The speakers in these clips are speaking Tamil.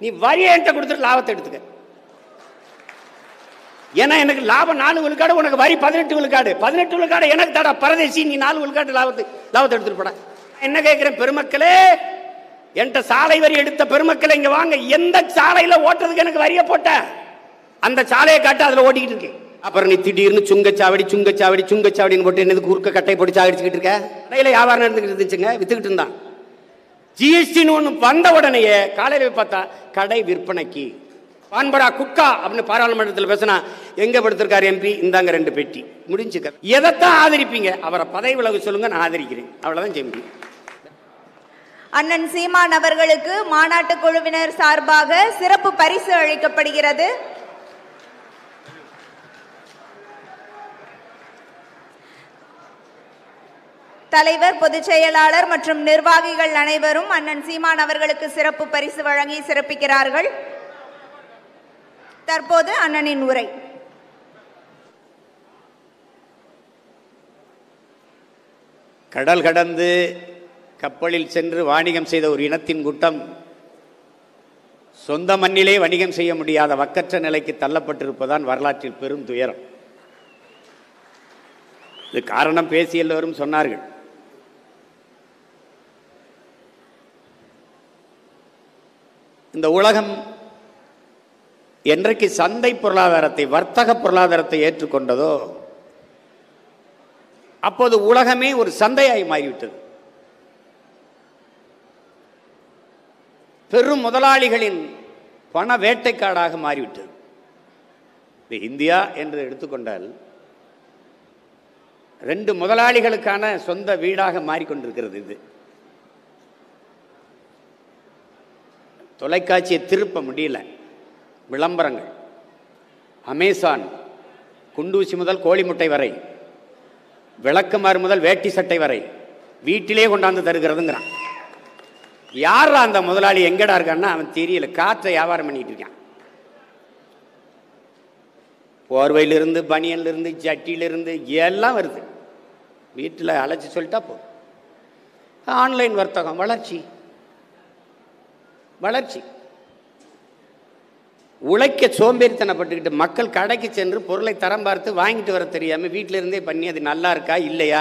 நீ வரியை என்கிட்ட கொடுத்துட்டு லாபத்தை எடுத்துக்க. ஏன்னா எனக்கு லாபம் 4 விழுக்காடு, உனக்கு வரி 18 விழுக்காடு. 18 விழுக்காடு எனக்கு தடா பரதேசி, நீ 4 விழுக்காடு லாபத்தை எடுத்துட்டு போட. என்ன கேட்கிறேன் பெருமக்களே, என்கிட்ட சாலை வரி எடுத்த பெருமக்களை இங்க வாங்க. எந்த சாலையில ஓட்டுறதுக்கு எனக்கு வரிய போட்ட அந்த சாலையை காட்டு, அதுல ஓட்டிக்கிட்டு இருக்கேன். அப்புறம் நீ திடீர்னு சுங்கச்சாவடின்னு போட்டு என்னது குறுக்க கட்டை போட்டு சாகடிச்சுக்கிட்டு இருக்க. கடையில வியாபாரம் நடந்துகிட்டு இருந்துச்சுங்க, வித்துக்கிட்டு இருந்தான். ஜிஎஸ்டின்னு ஒன்று வந்த உடனேயே காலையில பார்த்தா கடை விற்பனைக்கு பான்பரா குக்கா அப்படின்னு பாராளுமன்றத்தில் பேசினா, எங்க படுத்திருக்காரு எம்பி, இந்தாங்க 2 பெட்டி, முடிஞ்சுக்க. எதைத்தான் ஆதரிப்பீங்க? அவரை பதவி விலக சொல்லுங்க, நான் ஆதரிக்கிறேன். அவ்வளவுதான் செய்ய முடியும். அண்ணன் சீமான் அவர்களுக்கு மாநாட்டு குழுவினர் சார்பாக சிறப்பு பரிசு அளிக்கப்படுகிறது. தலைவர், பொதுச் செயலாளர் மற்றும் நிர்வாகிகள் அனைவரும் அண்ணன் சீமான் அவர்களுக்கு சிறப்பு பரிசு வழங்கி சிறப்பிக்கிறார்கள். தற்போது அண்ணனின் உரை. கடல் கடந்து கப்பலில் சென்று வாணிகம் செய்த ஒரு இனத்தின் கூட்டம் சொந்த மண்ணிலே வணிகம் செய்ய முடியாத வக்கற்ற நிலைக்கு தள்ளப்பட்டிருப்பதான் வரலாற்றில் பெரும் துயரம். இது காரணம் பேசி எல்லோரும் சொன்னார்கள். இந்த உலகம் என்றைக்கு சந்தை பொருளாதாரத்தை, வர்த்தக பொருளாதாரத்தை ஏற்றுக்கொண்டதோ அப்போது உலகமே ஒரு சந்தையாய் மாறிவிட்டது. பெரும் முதலாளிகளின் பண வேட்டைக்காடாக மாறிவிட்டது. இந்தியா என்று எடுத்துக்கொண்டால் 2 முதலாளிகளுக்கான சொந்த வீடாக மாறிக்கொண்டிருக்கிறது. இது தொலைக்காட்சியை திருப்ப முடியல. விளம்பரங்கள், அமேசான் குண்டூசி முதல் கோழி முட்டை வரை, விளக்குமாறு முதல் வேட்டி சட்டை வரை வீட்டிலே கொண்டாந்து தருகிறதுங்கிறான். யாரா அந்த முதலாளி, எங்கடா இருக்கான்னா அவன் தெரியல. காற்றை வியாபாரம் பண்ணிட்டு இருக்கான். போர்வையிலிருந்து, பனியன்லிருந்து, ஜட்டியிலிருந்து எல்லாம் வருது. வீட்டில் அழைச்சி சொல்லிட்டா போ. ஆன்லைன் வர்த்தகம் வளர்ச்சி. உழைக்க சோம்பேறித்தனப்பட்டுக்கிட்டு மக்கள் கடைக்கு சென்று பொருளை தரம் பார்த்து வாங்கிட்டு வர தெரியாமல் வீட்டில இருந்தே பண்ணி அது நல்லா இருக்கா இல்லையா,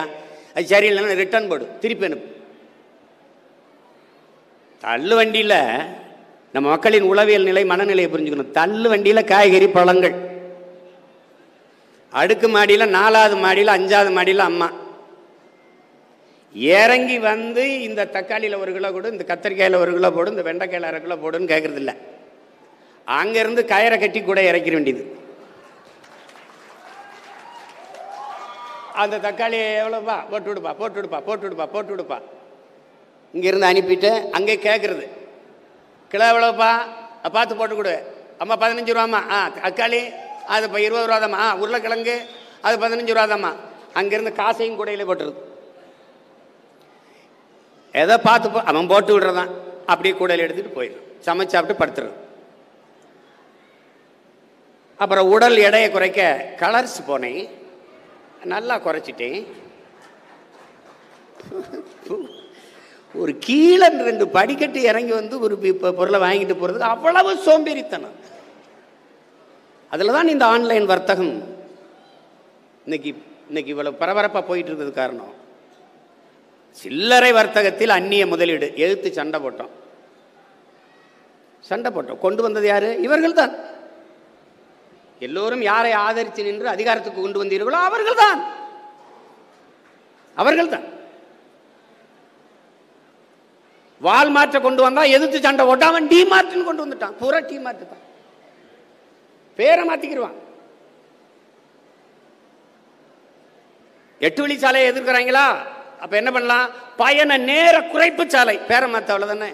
அது சரியில்லைன்னா ரிட்டர்ன் போடு, திருப்பி அனுப்பு. தள்ளு வண்டியில் நம்ம மக்களின் உளவியல் நிலை, மனநிலையை புரிஞ்சுக்கணும். தள்ளு வண்டியில் காய்கறி, பழங்கள், அடுக்கு மாடியில், 4வது மாடியில், 5வது மாடியில் அம்மா இறங்கி வந்து இந்த தக்காளியில் 1 கிலோ போடு, இந்த கத்திரிக்காயில் 1 கிலோ போடு, இந்த வெண்டைக்காயில் 1/2 கிலோ போடுன்னு கேட்கறது இல்லை. அங்கேருந்து கயிறை கட்டி கூட இறக்கிற வேண்டியது. அந்த தக்காளி எவ்வளோப்பா, போட்டு விடுப்பா. இங்கேருந்து அனுப்பிட்டு அங்கே கேட்குறது, கிலோ எவ்வளோப்பா, பார்த்து போட்டு கொடு. அம்மா 15 ரூபாம்மா. தக்காளி அது இப்போ 20 ரூபா தாம்மா. உருளைக்கிழங்கு அது 15 ரூபா தாம்மா. அங்கேருந்து காசையும் கூடையில் போட்டுருது. எதை பார்த்து அவன் போட்டு விடுறதான். அப்படியே கூடையில் எடுத்துகிட்டு போயிடும். சமைச்சு சாப்பிட்டு படுத்துறது. அப்புறம் உடல் எடையை குறைக்க கலர்ஸ் போனேன், நல்லா குறைச்சிட்டேன். ஒரு கீழே 2 படிக்கட்டு இறங்கி வந்து ஒரு பொருளை வாங்கிட்டு போகிறதுக்கு அவ்வளவு சோம்பேறித்தனம். அதில் தான் இந்த ஆன்லைன் வர்த்தகம் இன்னைக்கு இவ்வளவு பரபரப்பாக போயிட்டு இருக்கிறது காரணம். சில்லறை வர்த்தகத்தில் அந்நிய முதலீடு எதிர்த்து சண்டை போட்டோம். கொண்டு வந்தது யாரு? இவர்கள் தான். எல்லோரும் யாரை ஆதரித்து நின்று அதிகாரத்துக்கு கொண்டு வந்தீர்களோ அவர்கள் தான். வால்மார்ட்டை கொண்டு வந்தா எதிர்த்து சண்டை போட்டான். அவன் டிமார்ட்னு கொண்டு வந்துட்டான். பூரா டிமார்ட் தான். பேரை மாத்திக்கிடுவான். 8 வழி சாலையை எதிர்க்கிறாங்களா? அப்ப என்ன பண்ணலாம்? பயண நேர குறைப்பு சாலை, பேரை மாத்த. அவ்வளவுதானே.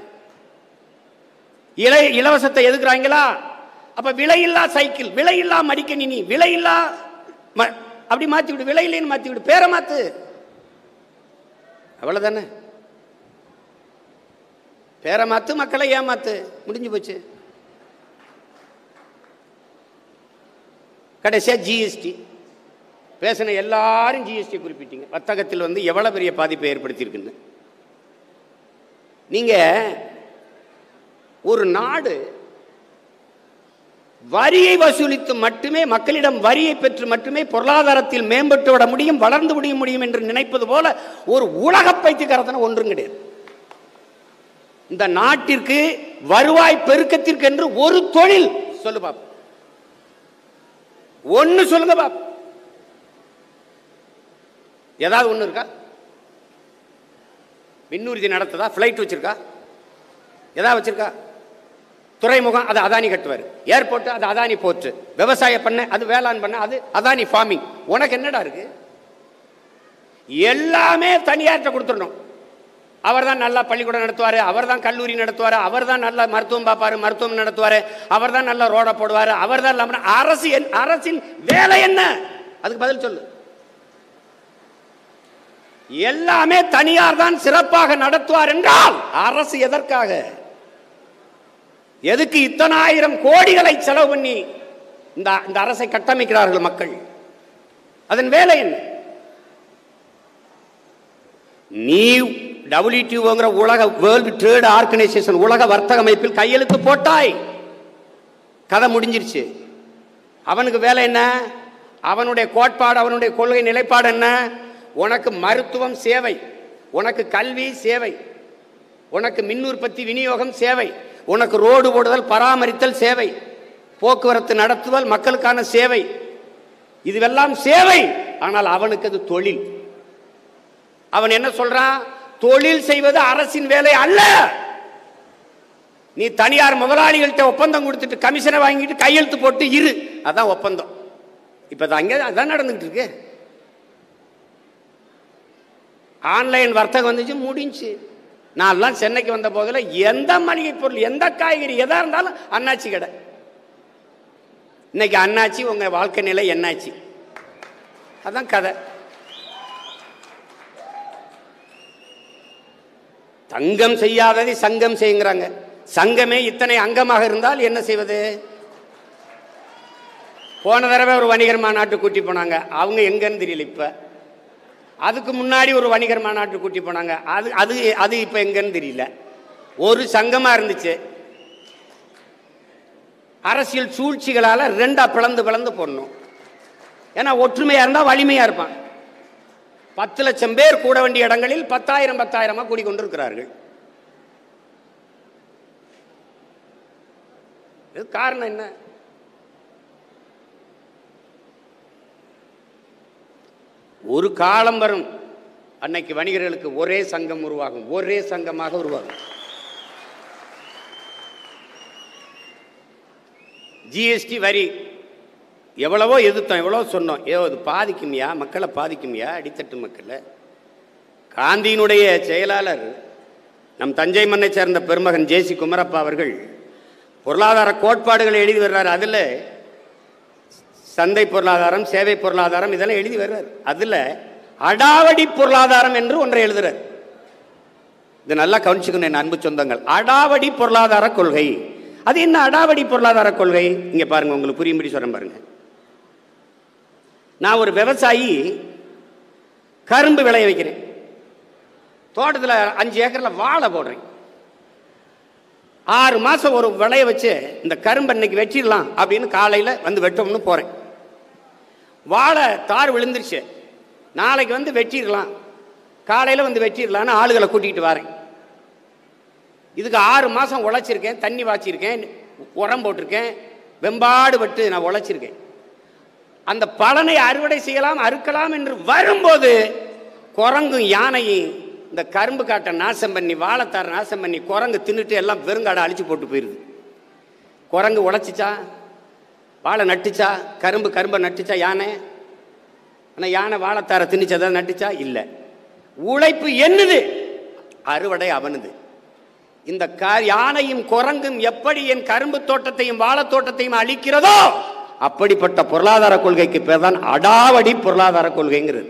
இலவசத்தை எதுக்குறாங்களா? அப்ப விலையில்லா சைக்கிள், விலையில்லா மடிக்கணினி, விலையில்லா அப்படி மாத்தி விடு, விலையில்லைன்னு மாத்தி விடு, பேரை மாத்து. அவ்வளவுதானே. பேரை மாத்து, மக்களை ஏமாத்து, முடிஞ்சு போச்சு. கடைசியா ஜிஎஸ்டி பேசின எல்லாரும் ஜிஎஸ்டி குறிப்பிட்டீங்க. வர்த்தகத்தில் வந்து எவ்வளவு பெரிய பாதிப்பை ஏற்படுத்தியிருக்குன்னு. நீங்க ஒரு நாடு வரியை வசூலித்து மட்டுமே, மக்களிடம் வரியை பெற்று மட்டுமே பொருளாதாரத்தில் மேம்பட்டு விட முடியும், வளர்ந்து முடியும் என்று நினைப்பது போல ஒரு உலக பைத்தியக்காரத்தனம் ஒன்றும் கிடையாது. இந்த நாட்டிற்கு வருவாய் பெருக்கத்திற்கு என்று ஒரு தொழில் சொல்லு பாப்பா, ஒன்னு சொல்லுங்க பாப்பா. ஏதாவது ஒண்ணு இருக்கா? விண்ணூர்தி நடத்துதா? பிளைட் வச்சிருக்கா? ஏதாவது வச்சிருக்கா? துறைமுகம் அது அதானி கட்டுவார், ஏர்போர்ட் அது அதானி போர்ட், விவசாய பண்ண அது வேளாண் பண்ண அது அதானி ஃபார்மிங். உனக்கு என்னடா இருக்கு? எல்லாமே தனியார்ட்ட கொடுத்துடணும். அவர் தான் நல்லா பள்ளிக்கூடம் நடத்துவாரு, அவர் தான் கல்லூரி நடத்துவாரு, அவர் தான் நல்ல மருத்துவம் பார்ப்பாரு, மருத்துவம் நடத்துவாரு, அவர் தான் நல்ல ரோட போடுவாரு, அவர் தான். அரசின் வேலை என்ன? அதுக்கு பதில் சொல்லு. எல்லாமே தனியார் தான் சிறப்பாக நடத்துவார் என்றால் அரசு எதற்காக, எதுக்கு இத்தனை ஆயிரம் கோடிகளை செலவு பண்ணி இந்த அரசை கட்டமைக்கிறார்கள் மக்கள்? அதன் வேலை என்ன? நீ WTOங்கிற உலக வேர்ல்டு ட்ரேட் ஆர்கனைசேஷன் உலக வர்த்தக அமைப்பில் கையெழுத்து போட்டாய், கதை முடிஞ்சிருச்சு. அவனுக்கு வேலை என்ன? அவனுடைய கோட்பாடு, அவனுடைய கொள்கை நிலைப்பாடு என்ன? உனக்கு மருத்துவம் சேவை, உனக்கு கல்வி சேவை, உனக்கு மின் உற்பத்தி விநியோகம் சேவை, உனக்கு ரோடு போடுதல் பராமரித்தல் சேவை, போக்குவரத்து நடத்துதல் மக்களுக்கான சேவை, இதுவெல்லாம் சேவை. ஆனால் அவனுக்கு அது தொழில். அவன் என்ன சொல்றான்? தொழில் செய்வது அரசின் வேலை அல்ல. நீ தனியார் முதலாளிகள்கிட்ட ஒப்பந்தம் கொடுத்துட்டு கமிஷனை வாங்கிட்டு கையெழுத்து போட்டு இரு, அதான் ஒப்பந்தம். இப்ப அங்கே அதான் நடந்துகிட்டு இருக்கு. ஆன்லைன் வர்த்தகம் வந்துச்சு, முடிஞ்சு. நான் சென்னைக்கு வந்த போதில் எந்த மளிகை பொருள், எந்த காய்கறி எதா இருந்தாலும் அண்ணாச்சி கடை. இன்னைக்கு அண்ணாச்சி உங்க வாழ்க்கை நிலை என்னாச்சு? அதான் கதை. தங்கம் செய்யாததை சங்கம் செய்யுங்கிறாங்க. சங்கமே இத்தனை அங்கமாக இருந்தால் என்ன செய்வது? போன தடவை ஒரு வணிகர் மாநாட்டு கூட்டி போனாங்க, அவங்க எங்கன்னு தெரியல. இப்ப அதுக்கு முன்னாடி ஒரு வணிகர் மாநாட்டு கூட்டி போனாங்க, அது அது அது இப்ப எங்கன்னு தெரியல. ஒரு சங்கமா இருந்துச்சு. அரசியல் சூழ்ச்சிகளால ரெண்டா பிளந்து பிளந்து போடணும். ஏன்னா ஒற்றுமையா இருந்தா வலிமையா இருப்பான். 10 லட்சம் பேர் கூட வேண்டிய இடங்களில் 10,000 கூடிக்கொண்டிருக்கிறார்கள். இது காரணம் என்ன? ஒரு காலம் வரும், அன்னைக்கு வணிகர்களுக்கு ஒரே சங்கம் உருவாகும், ஒரே சங்கமாக உருவாகும். ஜிஎஸ்டி வரி எவ்வளவோ எதிர்த்தோம், எவ்வளவோ சொன்னோம். அது பாதிக்குமியா? மக்களை பாதிக்குமியா? அடித்தட்டு மக்களை. காந்தியினுடைய செயலாளர் நம் தஞ்சை மண்ணை சேர்ந்த பெருமகன் ஜேசி குமரப்பா அவர்கள் பொருளாதார கோட்பாடுகளை எழுதி வர்றார். அதில் சந்தை பொருளாதாரம், சேவை பொருளாதாரம் இதெல்லாம் எழுதி வர்றார். அதில் அடாவடி பொருளாதாரம் என்று ஒன்றை எழுதுறார். இது நல்லா கவனிச்சுக்கணும் என் அன்பு சொந்தங்கள். அடாவடி பொருளாதார கொள்கை. அது என்ன அடாவடி பொருளாதார கொள்கை? இங்க பாருங்க, உங்களுக்கு புரியும்படி சொல்றேன் பாருங்க. நான் ஒரு விவசாயி, கரும்பு விளைய வைக்கிறேன், தோட்டத்தில் 5 ஏக்கரில் வாழை போடுறேன். 6 மாசம் ஒரு விளைய வச்சு இந்த கரும்பு இன்னைக்கு வெட்டிடலாம் அப்படின்னு காலையில் வந்து வெட்டணும்னு போறேன். வாழை தார் விழுந்துருச்சு, நாளைக்கு வந்து வெட்டிடலாம், காலையில் வந்து வெட்டிடலான்னு ஆளுகளை கூட்டிகிட்டு வரேன். இதுக்கு 6 மாசம் உழைச்சிருக்கேன், தண்ணி வாய்ச்சிருக்கேன், உரம் போட்டிருக்கேன், வெம்பாடு பட்டு நான் உழைச்சிருக்கேன். அந்த பலனை அறுவடை செய்யலாம், அறுக்கலாம் என்று வரும்போது குரங்கும் யானையும் இந்த கரும்பு காட்டை நாசம் பண்ணி, வாழைத்தார நாசம் பண்ணி, குரங்கு தின்னுட்டு எல்லாம் வெறுங்காடை அழிச்சு போட்டு போயிடுது. குரங்கு உழைச்சிச்சா? வாழை நட்டுச்சா? கரும்பை நட்டுச்சா யானை? ஆனால் யானை வாழைத்தார திணிச்சதா நட்டுச்சா? இல்லை. உழைப்பு என்னது, அறுவடை அவனுது. இந்த யானையும் குரங்கும் எப்படி என் கரும்பு தோட்டத்தையும் வாழைத் தோட்டத்தையும் அழிக்கிறதோ அப்படிப்பட்ட பொருளாதார கொள்கைக்கு பேர் தான் அடாவடி பொருளாதார கொள்கைங்கிறது.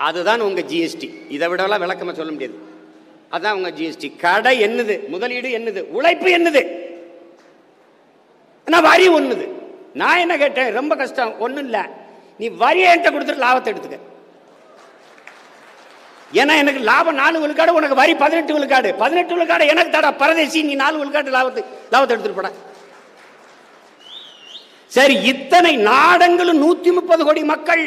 அதுதான் உங்க ஜிஎஸ்டி. இதை விடலாம் விளக்கமா சொல்ல முடியாது. அதான் உங்க ஜிஎஸ்டி. கடை என்னது, முதலீடு என்னது, உழைப்பு என்னது, வரி ஒண்ணுது. நான் என்ன கேட்டேன், ரொம்ப கஷ்டம். ஒண்ணும் இல்ல, நீ வரியை என்கிட்ட கொடுத்துட்டு லாபத்தை எடுத்துக்க. ஏன்னா எனக்கு லாபம் 4 விழுக்காடு, உனக்கு வரி 18 விழுக்காடு. 18 விழுக்காடு எனக்கு தடா பரதேசி, நீ 4 விழுக்காடு லாபத்தை எடுத்துட்டு போட. சரி, இத்தனை நாடங்களும் 130 கோடி மக்கள்.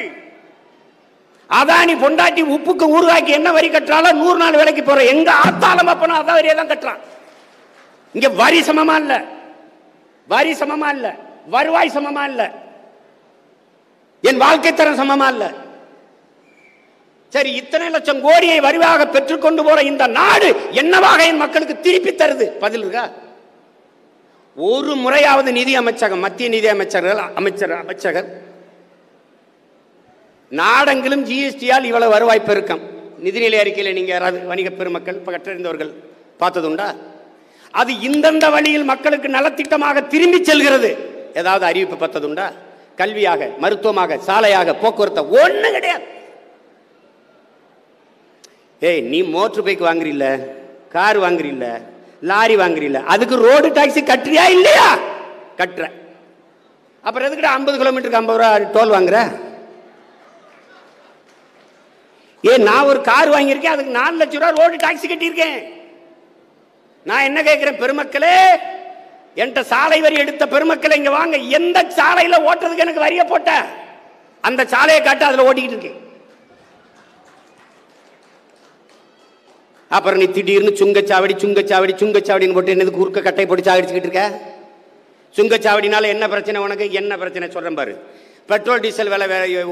அதானி பொண்டாட்டி உப்புக்கு ஊறுகாய்க்கு என்ன வரி கட்டுறாலும் 100 நாள் வேலைக்கு போற எங்க ஆத்தாலும் அப்பனும் அதான் வரியை தான் கட்டுறான். இங்க வரி சமமா இல்ல, வரி சமமா இல்ல, வருவாய் சமமா இல்ல, என் வாழ்க்கை தரம் சமமா இல்ல. சரி, இத்தனை லட்சம் கோடியை வரிவாக பெற்றுக்கொண்டு போற இந்த நாடு என்னவாக என் மக்களுக்கு திருப்பி தருது? பதில் இருக்கா? ஒரு முறையாவது நிதி அமைச்சகம், மத்திய நிதி அமைச்சர் நாடெங்கிலும் ஜிஎஸ்டியால் இவ்வளவு வருவாய் பெருக்கம் நிதிநிலை அறிக்கையில் நீங்க யாராவது வணிக பெருமக்கள் கற்றறிந்தவர்கள் பார்த்ததுண்டா? அது இந்தந்த வழியில் மக்களுக்கு நலத்திட்டமாக திரும்பி செல்கிறது. ஏதாவது அறிவிப்பு பார்த்ததுண்டா? கல்வியாக, மருத்துவமாக, சாலையாக, போக்குவரத்து ஒண்ணு கிடையாது. ஏய், நீ மோட்டர் பைக் வாங்குறீல்ல, கார் வாங்குறீல்ல, லாரி வாங்குறீல்ல, அதுக்கு ரோடு டாக்ஸி கட்டுறியா இல்லையா? கட்டுற. அப்புறம் எதுக்கிட்ட 50 கிலோமீட்டருக்கு 50 ரூபா டோல் வாங்குற? நான் ஒரு கார் வாங்கியிருக்கேன், அதுக்கு 4 லட்சம் ரூபாய் ரோடு டாக்ஸி கட்டியிருக்கேன். நான் என்ன கேட்கிறேன், பெருமக்களே, என்கிட்ட சாலை வரி எடுத்த பெருமக்களை இங்க வாங்க. எந்த சாலையில ஓட்டுறதுக்கு எனக்கு வரிய போட்ட? அந்த சாலையை காட்டு, அதுல ஓட்டிக்கிட்டு இருக்கேன். அப்புறம் நீ திடீர்னு சுங்கச்சாவடின்னு போட்டு என்னது குறுக்க கட்டை போட்டு சாகடிச்சுக்கிட்டு இருக்க? சுங்கச்சாவடினால என்ன பிரச்சனை உனக்கு? என்ன பிரச்சனை சொல்றேன் பாரு. பெட்ரோல் டீசல் விலை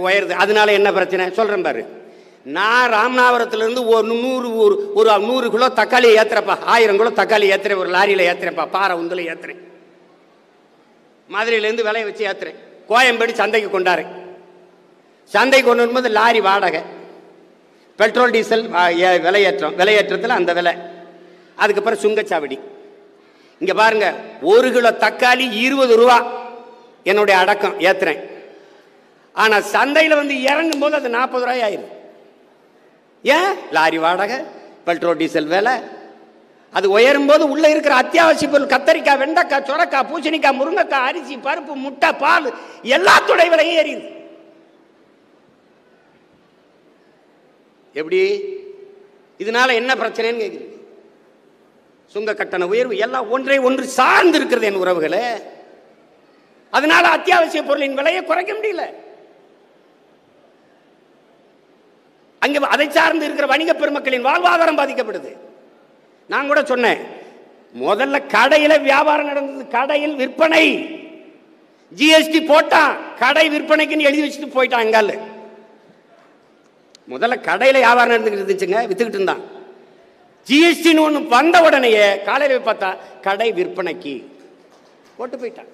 உயருது, அதனால என்ன பிரச்சனை சொல்றேன் பாரு. நான் ராமநாதபுரத்திலிருந்து ஒரு 100 கிலோ தக்காளி ஏத்துறப்பா, 1000 கிலோ தக்காளி ஏத்துறேன், ஒரு லாரியில ஏத்துறேன்ப்பா, பாறை உந்துல ஏத்துறேன், மதுரையிலேருந்து விலையை வச்சு ஏத்துறேன், கோயம்பேடு சந்தைக்கு கொண்டாறேன். சந்தைக்கு கொண்டு வரும்போது லாரி வாடகை, பெட்ரோல் டீசல் விலையேற்றத்தில் அந்த விலை, அதுக்கப்புறம் சுங்கச்சாவடி. இங்க பாருங்க, 1 கிலோ தக்காளி 20 ரூபா என்னுடைய அடக்கம் ஏத்துறேன். ஆனா சந்தையில் வந்து இறங்கும் போது அது 40 ரூபாய் ஆயிரும். ஏன்? லாரி வாடகை, பெட்ரோல் டீசல் விலை அது உயரும் போது உள்ள இருக்கிற அத்தியாவசிய பொருள் கத்தரிக்காய், வெண்டைக்காய், சொரக்காய், பூசணிக்காய், முருங்கைக்காய், அரிசி, பருப்பு, முட்டை, பால் எல்லாத்துடைய விலையும் ஏறிது. எப்படி? இதனால என்ன பிரச்சனைன்னு கேட்குறீங்க? சுங்க கட்டண உயர்வு எல்லாம் ஒன்றை ஒன்று சார்ந்து இருக்கிறது என் உறவுகளே. அதனால அத்தியாவசிய பொருளின் விலையை குறைக்க முடியல. அங்க அதை சார்ந்து இருக்கிற வணிக பெருமக்களின் வாழ்வாதாரம் பாதிக்கப்படுது. நான் கூட சொன்னேன், முதல்ல கடையில வியாபாரம் நடந்தது, கடையில் விற்பனை. ஜிஎஸ்டி போட்டான், கடை விற்பனைக்குன்னு எழுதி வச்சுட்டு போயிட்டான். எங்கால முதல்ல கடையில வியாபாரம் நடந்துகிட்டு இருந்துச்சுங்க, வித்துக்கிட்டு இருந்தான். ஜிஎஸ்டின்னு ஒன்று வந்த உடனேயே காலையில பார்த்தா கடை விற்பனைக்கு போட்டு போயிட்டான்.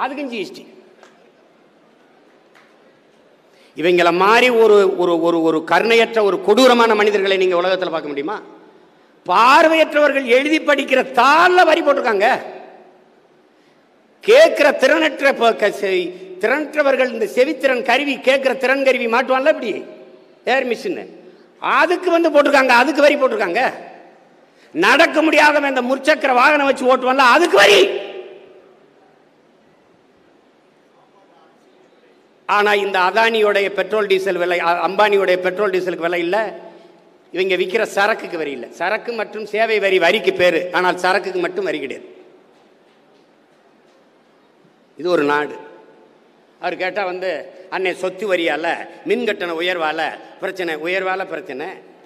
அதுக்கும் ஜிஎஸ்டி. இவங்கள மாதிரி ஒரு கருணையற்ற ஒரு கொடூரமான மனிதர்களை நீங்க உலகத்தில் பார்க்க முடியுமா? பார்வையற்றவர்கள் எழுதி படிக்கிற தாள்ல வரி போட்டிருக்காங்க. கேட்கிற திறனற்றவர்கள் இந்த செவித்திறன் கருவி, கேட்கிற திறன் கருவி மாட்டுவான்ல, இப்படி ஏர் மிஷின், அதுக்கு வந்து போட்டிருக்காங்க, அதுக்கு வரி போட்டிருக்காங்க. நடக்க முடியாதவன் இந்த முற்சக்கர வாகனம் வச்சு ஓட்டுவான்ல, அதுக்கு வரி. ஆனா இந்த அதானியோடைய பெட்ரோல் டீசல் விலை, அம்பானியோடைய பெட்ரோல் டீசலுக்கு விலை இல்லை. இவங்க விற்கிற சரக்குக்கு வரி இல்லை. சரக்கு மற்றும் சேவை வரி வரிக்கு பேரு, ஆனால் சரக்குக்கு மட்டும் வரி கிடையாது. இது ஒரு நாடு. அவர் கேட்டா வந்து அன்னை சொத்து வரியால, மின் கட்டண உயர்வால பிரச்சனை, உயர்வால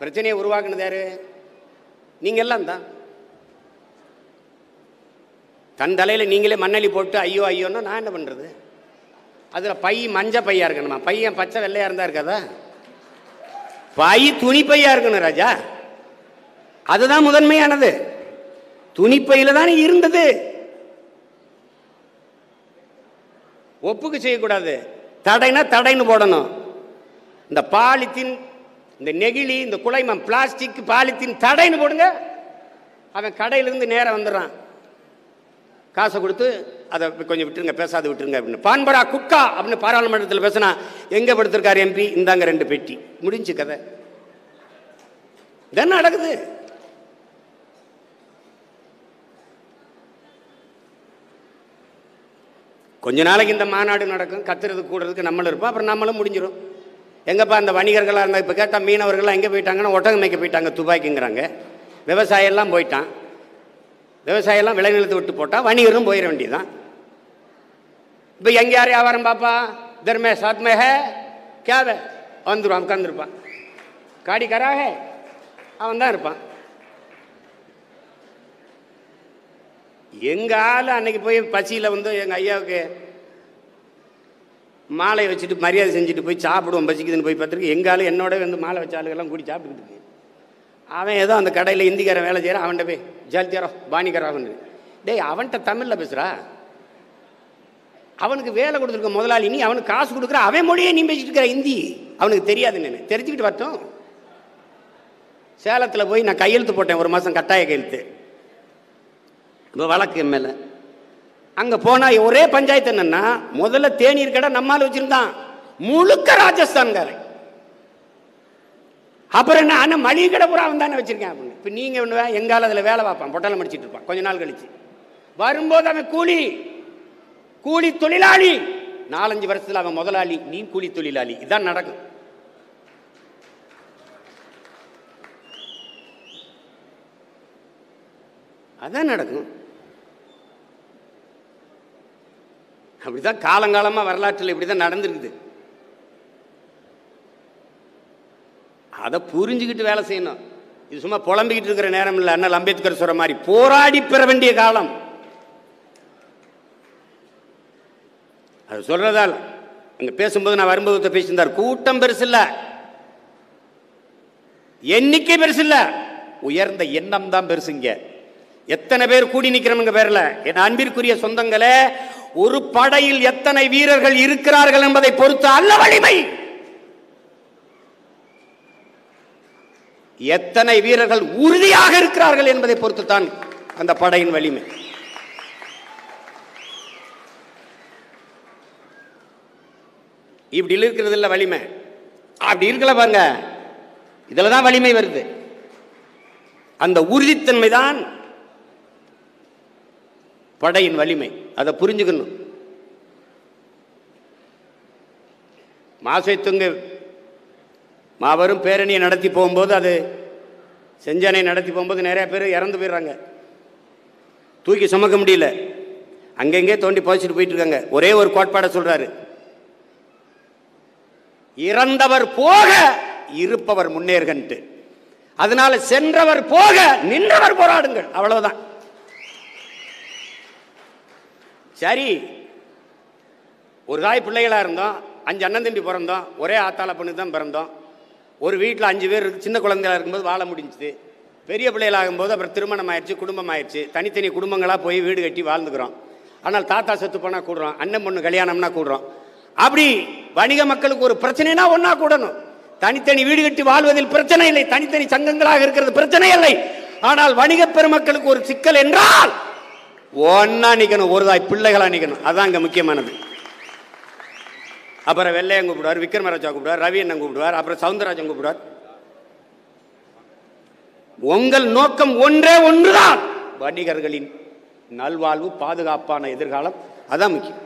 பிரச்சனையை உருவாக்குனது யாரு? நீங்க எல்லாம் தான். தன் தலையில நீங்களே மண்ணலி போட்டு ஐயோ ஐயோன்னா நான் என்ன பண்றது? அதுல பை மஞ்ச பையா இருக்கணுமா? பையன் பச்சை வெள்ளையா இருந்தா இருக்காதா? பை துணி பையா இருக்கணும் ராஜா. அதுதான் முதன்மையானது. துணிப்பையில தான் இருந்தது. ஒப்புக்கு செய்யக்கூடாது. தடைனா தடைன்னு போடணும். இந்த பாலித்தீன், இந்த நெகிழி, இந்த குலைமம், பிளாஸ்டிக், பாலித்தீன் தடைன்னு போடுங்க. அவன் கடையிலிருந்து நேரம் வந்துடுறான், காசை கொடுத்து அதை கொஞ்சம் விட்டுருங்க, பேசாத விட்டுருங்க அப்படின்னு. பான்பரா குட்கா அப்படின்னு பாராளுமன்றத்தில் பேசினா, எங்க படுத்திருக்காரு எம்பி? இந்தாங்க 2 பெட்டி, முடிஞ்சு கதை. என்ன நடக்குது? கொஞ்ச நாளைக்கு இந்த மாநாடு நடக்கும், கத்துறது கூடுறதுக்கு நம்மளும் இருப்போம், அப்புறம் நம்மளும் முடிஞ்சிடும். எங்கப்பா அந்த வணிகர்களாக இருந்தால்? இப்போ கேட்டால் மீனவர்கள்லாம் எங்கே போயிட்டாங்கன்னா ஒட்டகம் மேய்க்க போயிட்டாங்க, துபாய்க்குங்கிறாங்க. விவசாயெல்லாம் போயிட்டான். விவசாயெல்லாம் விளைநிலத்தை விட்டு போட்டால் வணிகரும் போயிட வேண்டியதுதான். இப்போ எங்கே யார் வியாபாரம் பாப்பா தர்மே சாத்மே ஹே கேவே வந்துடுவான், உட்காந்துருப்பான். காடி கராக அவன் தான் இருப்பான். எங்கள் ஆள் அன்னைக்கு போய் பசியில் வந்து எங்கள் ஐயாவுக்கு மாலை வச்சுட்டு மரியாதை செஞ்சுட்டு போய் சாப்பிடுவோம், பசிக்குதுன்னு போய் பார்த்துருக்கு. எங்கள் ஆள் என்னோட வந்து மாலை வச்ச ஆளுகள்லாம் கூடி சாப்பிட்டுக்கிட்டு இருக்கு. அவன் ஏதோ அந்த கடையில் இந்திக்காரன் வேலை செய்கிறான், அவன்கிட்ட போய் ஜாலித்தியாரோ பாணிக்காரான்னு. டேய், அவன்கிட்ட தமிழில் பேசுகிறா, அவனுக்கு வேலை கொடுத்துருக்க முதலாளி, நீ அவனுக்கு காசு கொடுக்குற, அவன் மொழியே நீ பேசிட்டு இருக்கிற ஹிந்தி, அவனுக்கு தெரியாதுன்னு தெரிஞ்சுக்கிட்டு வரட்டும். சேலத்தில் போய் நான் கையெழுத்து போட்டேன், ஒரு மாதம் கட்டாய கையெழுத்து, இப்போ வழக்கு மேலே. அங்கே போனால் ஒரே பஞ்சாயத்து என்னன்னா, முதல்ல தேநீர் கடை நம்மால் வச்சுருந்தான், முழுக்க ராஜஸ்தான்காரன். அப்புறம் என்ன, ஆனால் மளிகை கடை பூரா அவன் தானே வச்சுருக்கேன் அப்படின்னு. இப்போ நீங்கள் ஒன்று எங்கால அதில் வேலை பார்ப்பான், பொட்டலை முடிச்சுட்டு இருப்பான். கொஞ்ச நாள் கழிச்சு வரும்போது அவன் கூலி தொழிலாளி, 4-5 வருஷத்தில் அவன் முதலாளி, நீ கூலி தொழிலாளி. இதான் நடக்கும். அதான் நடக்கும். அப்படிதான் காலங்காலமாக வரலாற்றில் இப்படிதான் நடந்திருக்குது. அதை புரிஞ்சுக்கிட்டு வேலை செய்யணும். இது சும்மா புலம்பிக்கிட்டு இருக்கிற நேரம் இல்லை. அண்ணல் அம்பேத்கர் சொல்ற மாதிரி போராடி பெற வேண்டிய காலம். அது சொல்றதால அங்க பேசும்போது நான் வரும்போது பேசியிருந்தார், கூட்டம் பெருசு இல்ல, எண்ணிக்கை பெருசு இல்ல, உயர்ந்த எண்ணம் தான் பெருசுங்க. எத்தனை பேர் கூடி நிக்கிறவங்க பேர்ல. என் அன்பிற்குரிய சொந்தங்களே, ஒரு படையில் எத்தனை வீரர்கள் இருக்கிறார்கள் என்பதை பொறுத்து அல்ல வலிமை, எத்தனை வீரர்கள் உறுதியாக இருக்கிறார்கள் என்பதை பொறுத்து தான் அந்த படையின் வலிமை. இப்படி இருக்கிறது இல்ல வலிமை, அப்படி இருக்கல பாருங்க, இதுலதான் வலிமை வருது. அந்த உறுதித்தன்மை தான் படையின் வலிமை. அதை புரிஞ்சுக்கணும். மாசத்துங்க மாபெரும் பேரணியை நடத்தி போகும்போது, அது செஞ்சனை நடத்தி போகும்போது நிறைய பேர் இறந்து போயிடுறாங்க, தூக்கி சுமக்க முடியல, அங்கங்கே தோண்டி புதைச்சிட்டு போயிட்டு இருக்காங்க. ஒரே ஒரு கோட்பாடை சொல்றாரு, இறந்தவர் போக இருப்பவர் முன்னேறுகன்ட்டு. அதனால சென்றவர் போக நின்றவர் போராடுங்கள், அவ்வளவுதான். சரி, ஒரு தாய் பிள்ளைகளா இருந்தோம், 5 அண்ணன் தம்பி பிறந்தோம், ஒரே ஆத்தாள பொண்ணு தான் பிறந்தோம். ஒரு வீட்டில் 5 பேர் சின்ன குழந்தைகளாக இருக்கும்போது வாழ முடிஞ்சுது. பெரிய பிள்ளைகளாகும்போது அப்புறம் திருமணம் ஆயிடுச்சு, குடும்பம் ஆயிடுச்சு, தனித்தனி குடும்பங்களாக போய் வீடு கட்டி வாழ்ந்துக்கிறோம். ஆனால் தாத்தா செத்து போனால் கூடுறோம், அண்ணன் பொண்ணு கல்யாணம்னா கூடுறோம். அப்படி வணிக மக்களுக்கு ஒரு பிரச்சனைனா ஒன்னா கூடணும். தனித்தனி வீடு கட்டி வாழ்வதில் பிரச்சனை இல்லை, தனித்தனி சங்கங்களாக இருக்கிறது பிரச்சனை இல்லை. ஆனால் வணிக பெருமக்களுக்கு ஒரு சிக்கல் என்றால் ஒன்னா நிக்கணும், ஒரு தாய் பிள்ளைகளா நிக்கணும். அதான் இங்க முக்கியமானது. அப்புறம் வெள்ளையன் கூப்பிடுவார், விக்ரமராஜா கூப்பிடுவார், ரவி அண்ணன் கூப்பிடுவார், அப்புறம் சவுந்தரராஜன் கூப்பிடுவார். உங்கள் நோக்கம் ஒன்றே ஒன்றுதான், வணிகர்களின் நல்வாழ்வு, பாதுகாப்பான எதிர்காலம். அதான் முக்கியம்.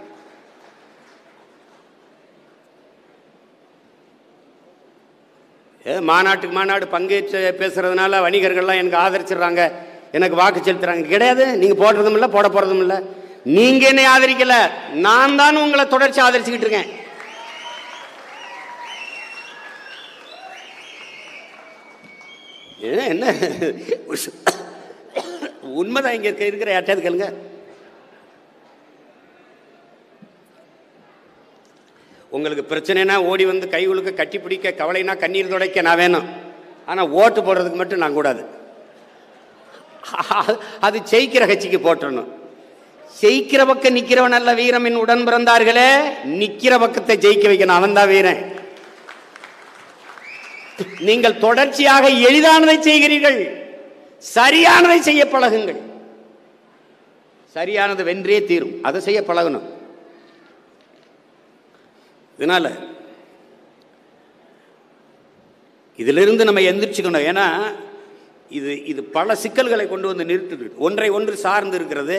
மாநாட்டுக்கு மாநாடு பங்கேற்று பேசுறதுனால வணிகர்கள்லாம் எனக்கு ஆதரிச்சிடுறாங்க, எனக்கு வாக்கு செலுத்துறாங்க. கிடையாது. நீங்க போடுறதும் இல்லை, போட போறதும் இல்லை. நீங்க என்னை ஆதரிக்கல, நான் தான் உங்களை தொடர்ச்சி ஆதரிச்சுக்கிட்டு இருக்கேன். என்ன உண்மைதான். இங்க இருக்கிற யார்ட்டாவது கேளுங்க. உங்களுக்கு பிரச்சனைனா ஓடி வந்து கை உழுக்க, கட்டி பிடிக்க, கவலைனா கண்ணீர் துடைக்க நான் வேணும். ஆனால் ஓட்டு போடுறதுக்கு மட்டும் நான் கூடாது. அது ஜெயிக்கிற கட்சிக்கு போட்டணும். ஜெயிக்கிற பக்கம் நிக்கிறவன் நல்ல வீரமின் உடன் பிறந்தார்களே, நிக்கிற பக்கத்தை ஜெயிக்க வைக்கணும், அவன் தான் வீரன். நீங்கள் தொடர்ச்சியாக எளிதானதை செய்கிறீர்கள், சரியானதை செய்ய பழகுங்கள். சரியானது வென்றே தீரும், அதை செய்ய பழகணும். இதனால இதிலிருந்து நம்ம எந்திரிச்சுக்கணும். ஏன்னா இது பல சிக்கல்களை கொண்டு வந்து நிறுத்துது, ஒன்றை ஒன்று சார்ந்து இருக்கிறது.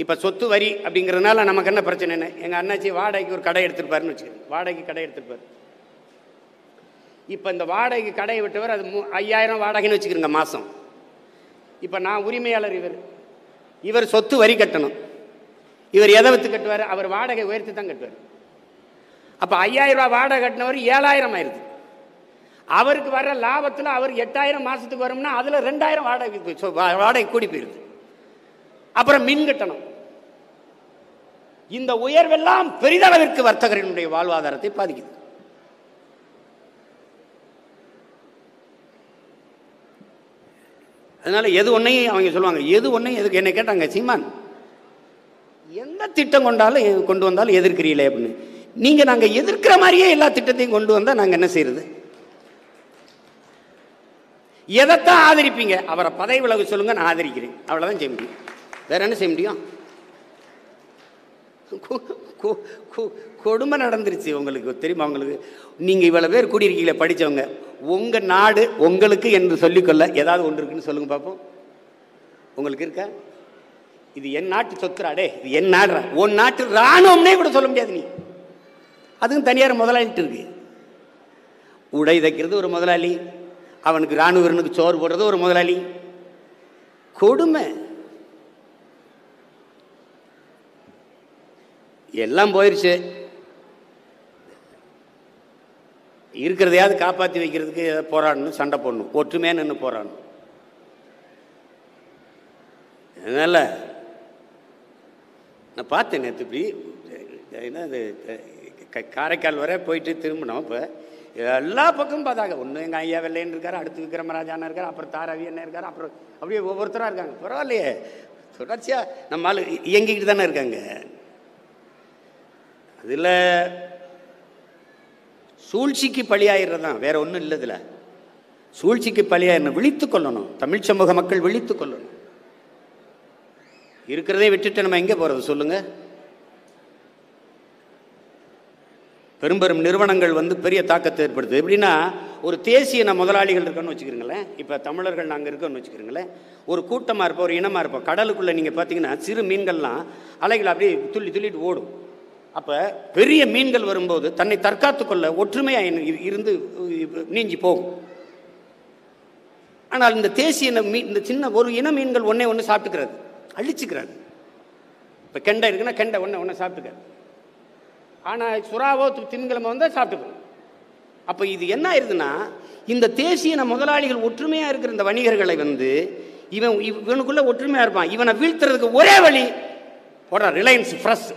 இப்போ சொத்து வரி அப்படிங்கிறதுனால நமக்கு என்ன பிரச்சனை? எங்கள் அண்ணாச்சி வாடகைக்கு ஒரு கடை எடுத்துருப்பாருன்னு வச்சுக்கோங்க, வாடகைக்கு கடை எடுத்துருப்பார். இப்போ இந்த வாடகைக்கு கடையை விட்டவர், அது 5000 வாடகைன்னு வச்சுக்கிறோங்க மாதம். இப்போ நான் உரிமையாளர், இவர் சொத்து வரி கட்டணும். இவர் எதை வித்து கட்டுவார்? அவர் வாடகை உயர்த்தி தான் கட்டுவார். அப்போ 5000 ரூபா வாடகை கட்டினவர் 7000 ஆயிடுது. அவருக்கு வர்ற லாபத்தில் அவர் 8000 மாதத்துக்கு வரும்னா அதில் 2000 வாடகை கூடி போயிடுது. அப்புறம் மின் கட்டணம். இந்த உயர்வெல்லாம் பெரிதளவிற்கு வர்த்தகர்களுடைய வாழ்வாதாரத்தை பாதிக்குது. அதனால எது ஒன்றையும் அவங்க சொல்லுவாங்க, எது ஒன்றையும் எதுக்கு என்ன கேட்டாங்க, சீமான் எந்த திட்டம் கொண்டு வந்தாலும் எதிர்க்கிறீங்களே அப்படின்னு. நீங்கள் நாங்கள் எதிர்க்கிற மாதிரியே எல்லா திட்டத்தையும் கொண்டு வந்தால் நாங்கள் என்ன செய்யறது? எதைத்தான் ஆதரிப்பீங்க? அவரை பதவி விலக சொல்லுங்க, நான் ஆதரிக்கிறேன், அவ்வளோதான் செய்ய முடியும். வேற என்ன செய்ய முடியும்? கொடுமை நடந்துருச்சு உங்களுக்கு தெரியுமா? உங்களுக்கு நீங்கள் இவ்வளோ பேர் கூடியிருக்கீங்களே படித்தவங்க, உங்கள் நாடு உங்களுக்கு என்று சொல்லிக்கொள்ள ஏதாவது ஒன்று இருக்குன்னு சொல்லுங்க பார்ப்போம். உங்களுக்கு இருக்கா? இது என் நாட்டு சொத்துறாடே, இது என் நாடுறா. உன் நாட்டு இராணுவம்னே கூட சொல்ல முடியாது நீ. அதுவும் தனியார் முதலாளிட்டு இருக்கு. உடை தைக்கிறது ஒரு முதலாளி, அவனுக்கு இராணுவ வீரனுக்கு சோறு போடுறது ஒரு முதலாளி. கொடுமை. எல்லாம் போயிடுச்சு. இருக்கிறதையாவது காப்பாற்றி வைக்கிறதுக்கு போராடணும், சண்டை போடணும், ஒற்றுமையாக நின்று போராடணும். அதனால நான் பார்த்தேன் நேற்று இப்படி என்ன காரைக்கால் வரை போயிட்டு திரும்பினோம். இப்போ எல்லா பக்கமும் பார்த்தாங்க. ஒன்று எங்கள் ஐயா வெள்ளையன் இருக்கார், அடுத்து விக்ரமராஜானா இருக்கார், அப்புறம் தாராவி என்ன இருக்கார், அப்புறம் அப்படியே ஒவ்வொருத்தராக இருக்காங்க. பரவாயில்லையே, தொடர்ச்சியாக நம்ம ஆள் இயங்கிக்கிட்டு தானே இருக்காங்க. அதில் சூழ்ச்சிக்கு பலியாயிடுறது தான், வேற ஒன்றும் இல்லை. இதில் சூழ்ச்சிக்கு பலியாயிடணும், விழித்து கொள்ளணும். தமிழ் சமூக மக்கள் விழித்து கொள்ளணும். இருக்கிறதே விட்டுட்டு நம்ம எங்கே போகிறது சொல்லுங்க? பெரும் பெரும் நிறுவனங்கள் பெரிய தாக்கத்தை ஏற்படுத்துது. எப்படின்னா, ஒரு தேசிய முதலாளிகள் இருக்கணும்னு வச்சுக்கிறீங்களேன். இப்போ தமிழர்கள் நாங்கள் இருக்கோன்னு வச்சுக்கிறீங்களேன். ஒரு கூட்டமாக இருப்போம், ஒரு இனமாக இருப்போம். கடலுக்குள்ளே நீங்கள் பார்த்தீங்கன்னா சிறு மீன்கள்லாம் அலைகள் அப்படியே துள்ளிட்டு ஓடும். அப்போ பெரிய மீன்கள் வரும்போது தன்னை தற்காத்து கொள்ள ஒற்றுமையாக இருந்து நீஞ்சி போகும். ஆனால் இந்த தேசிய இந்த சின்ன ஒரு இன மீன்கள் ஒன்று சாப்பிட்டுக்கிறது, அழிச்சுக்கிறாரு. இப்போ கெண்டை இருக்குன்னா கெண்டை ஒன்று சாப்பிட்டுக்காரு. ஆனால் சுறாவோ திமிங்கலமோ வந்தால் சாப்பிட்டுக்கணும். அப்போ இது என்ன ஆயிருதுன்னா, இந்த தேசிய முதலாளிகள் ஒற்றுமையாக இருக்கிற இந்த வணிகர்களை இவனுக்குள்ள ஒற்றுமையாக இருப்பான். இவனை வீழ்த்துறதுக்கு ஒரே வழி போடுறான், ரிலையன்ஸ் ஃப்ரெஷ்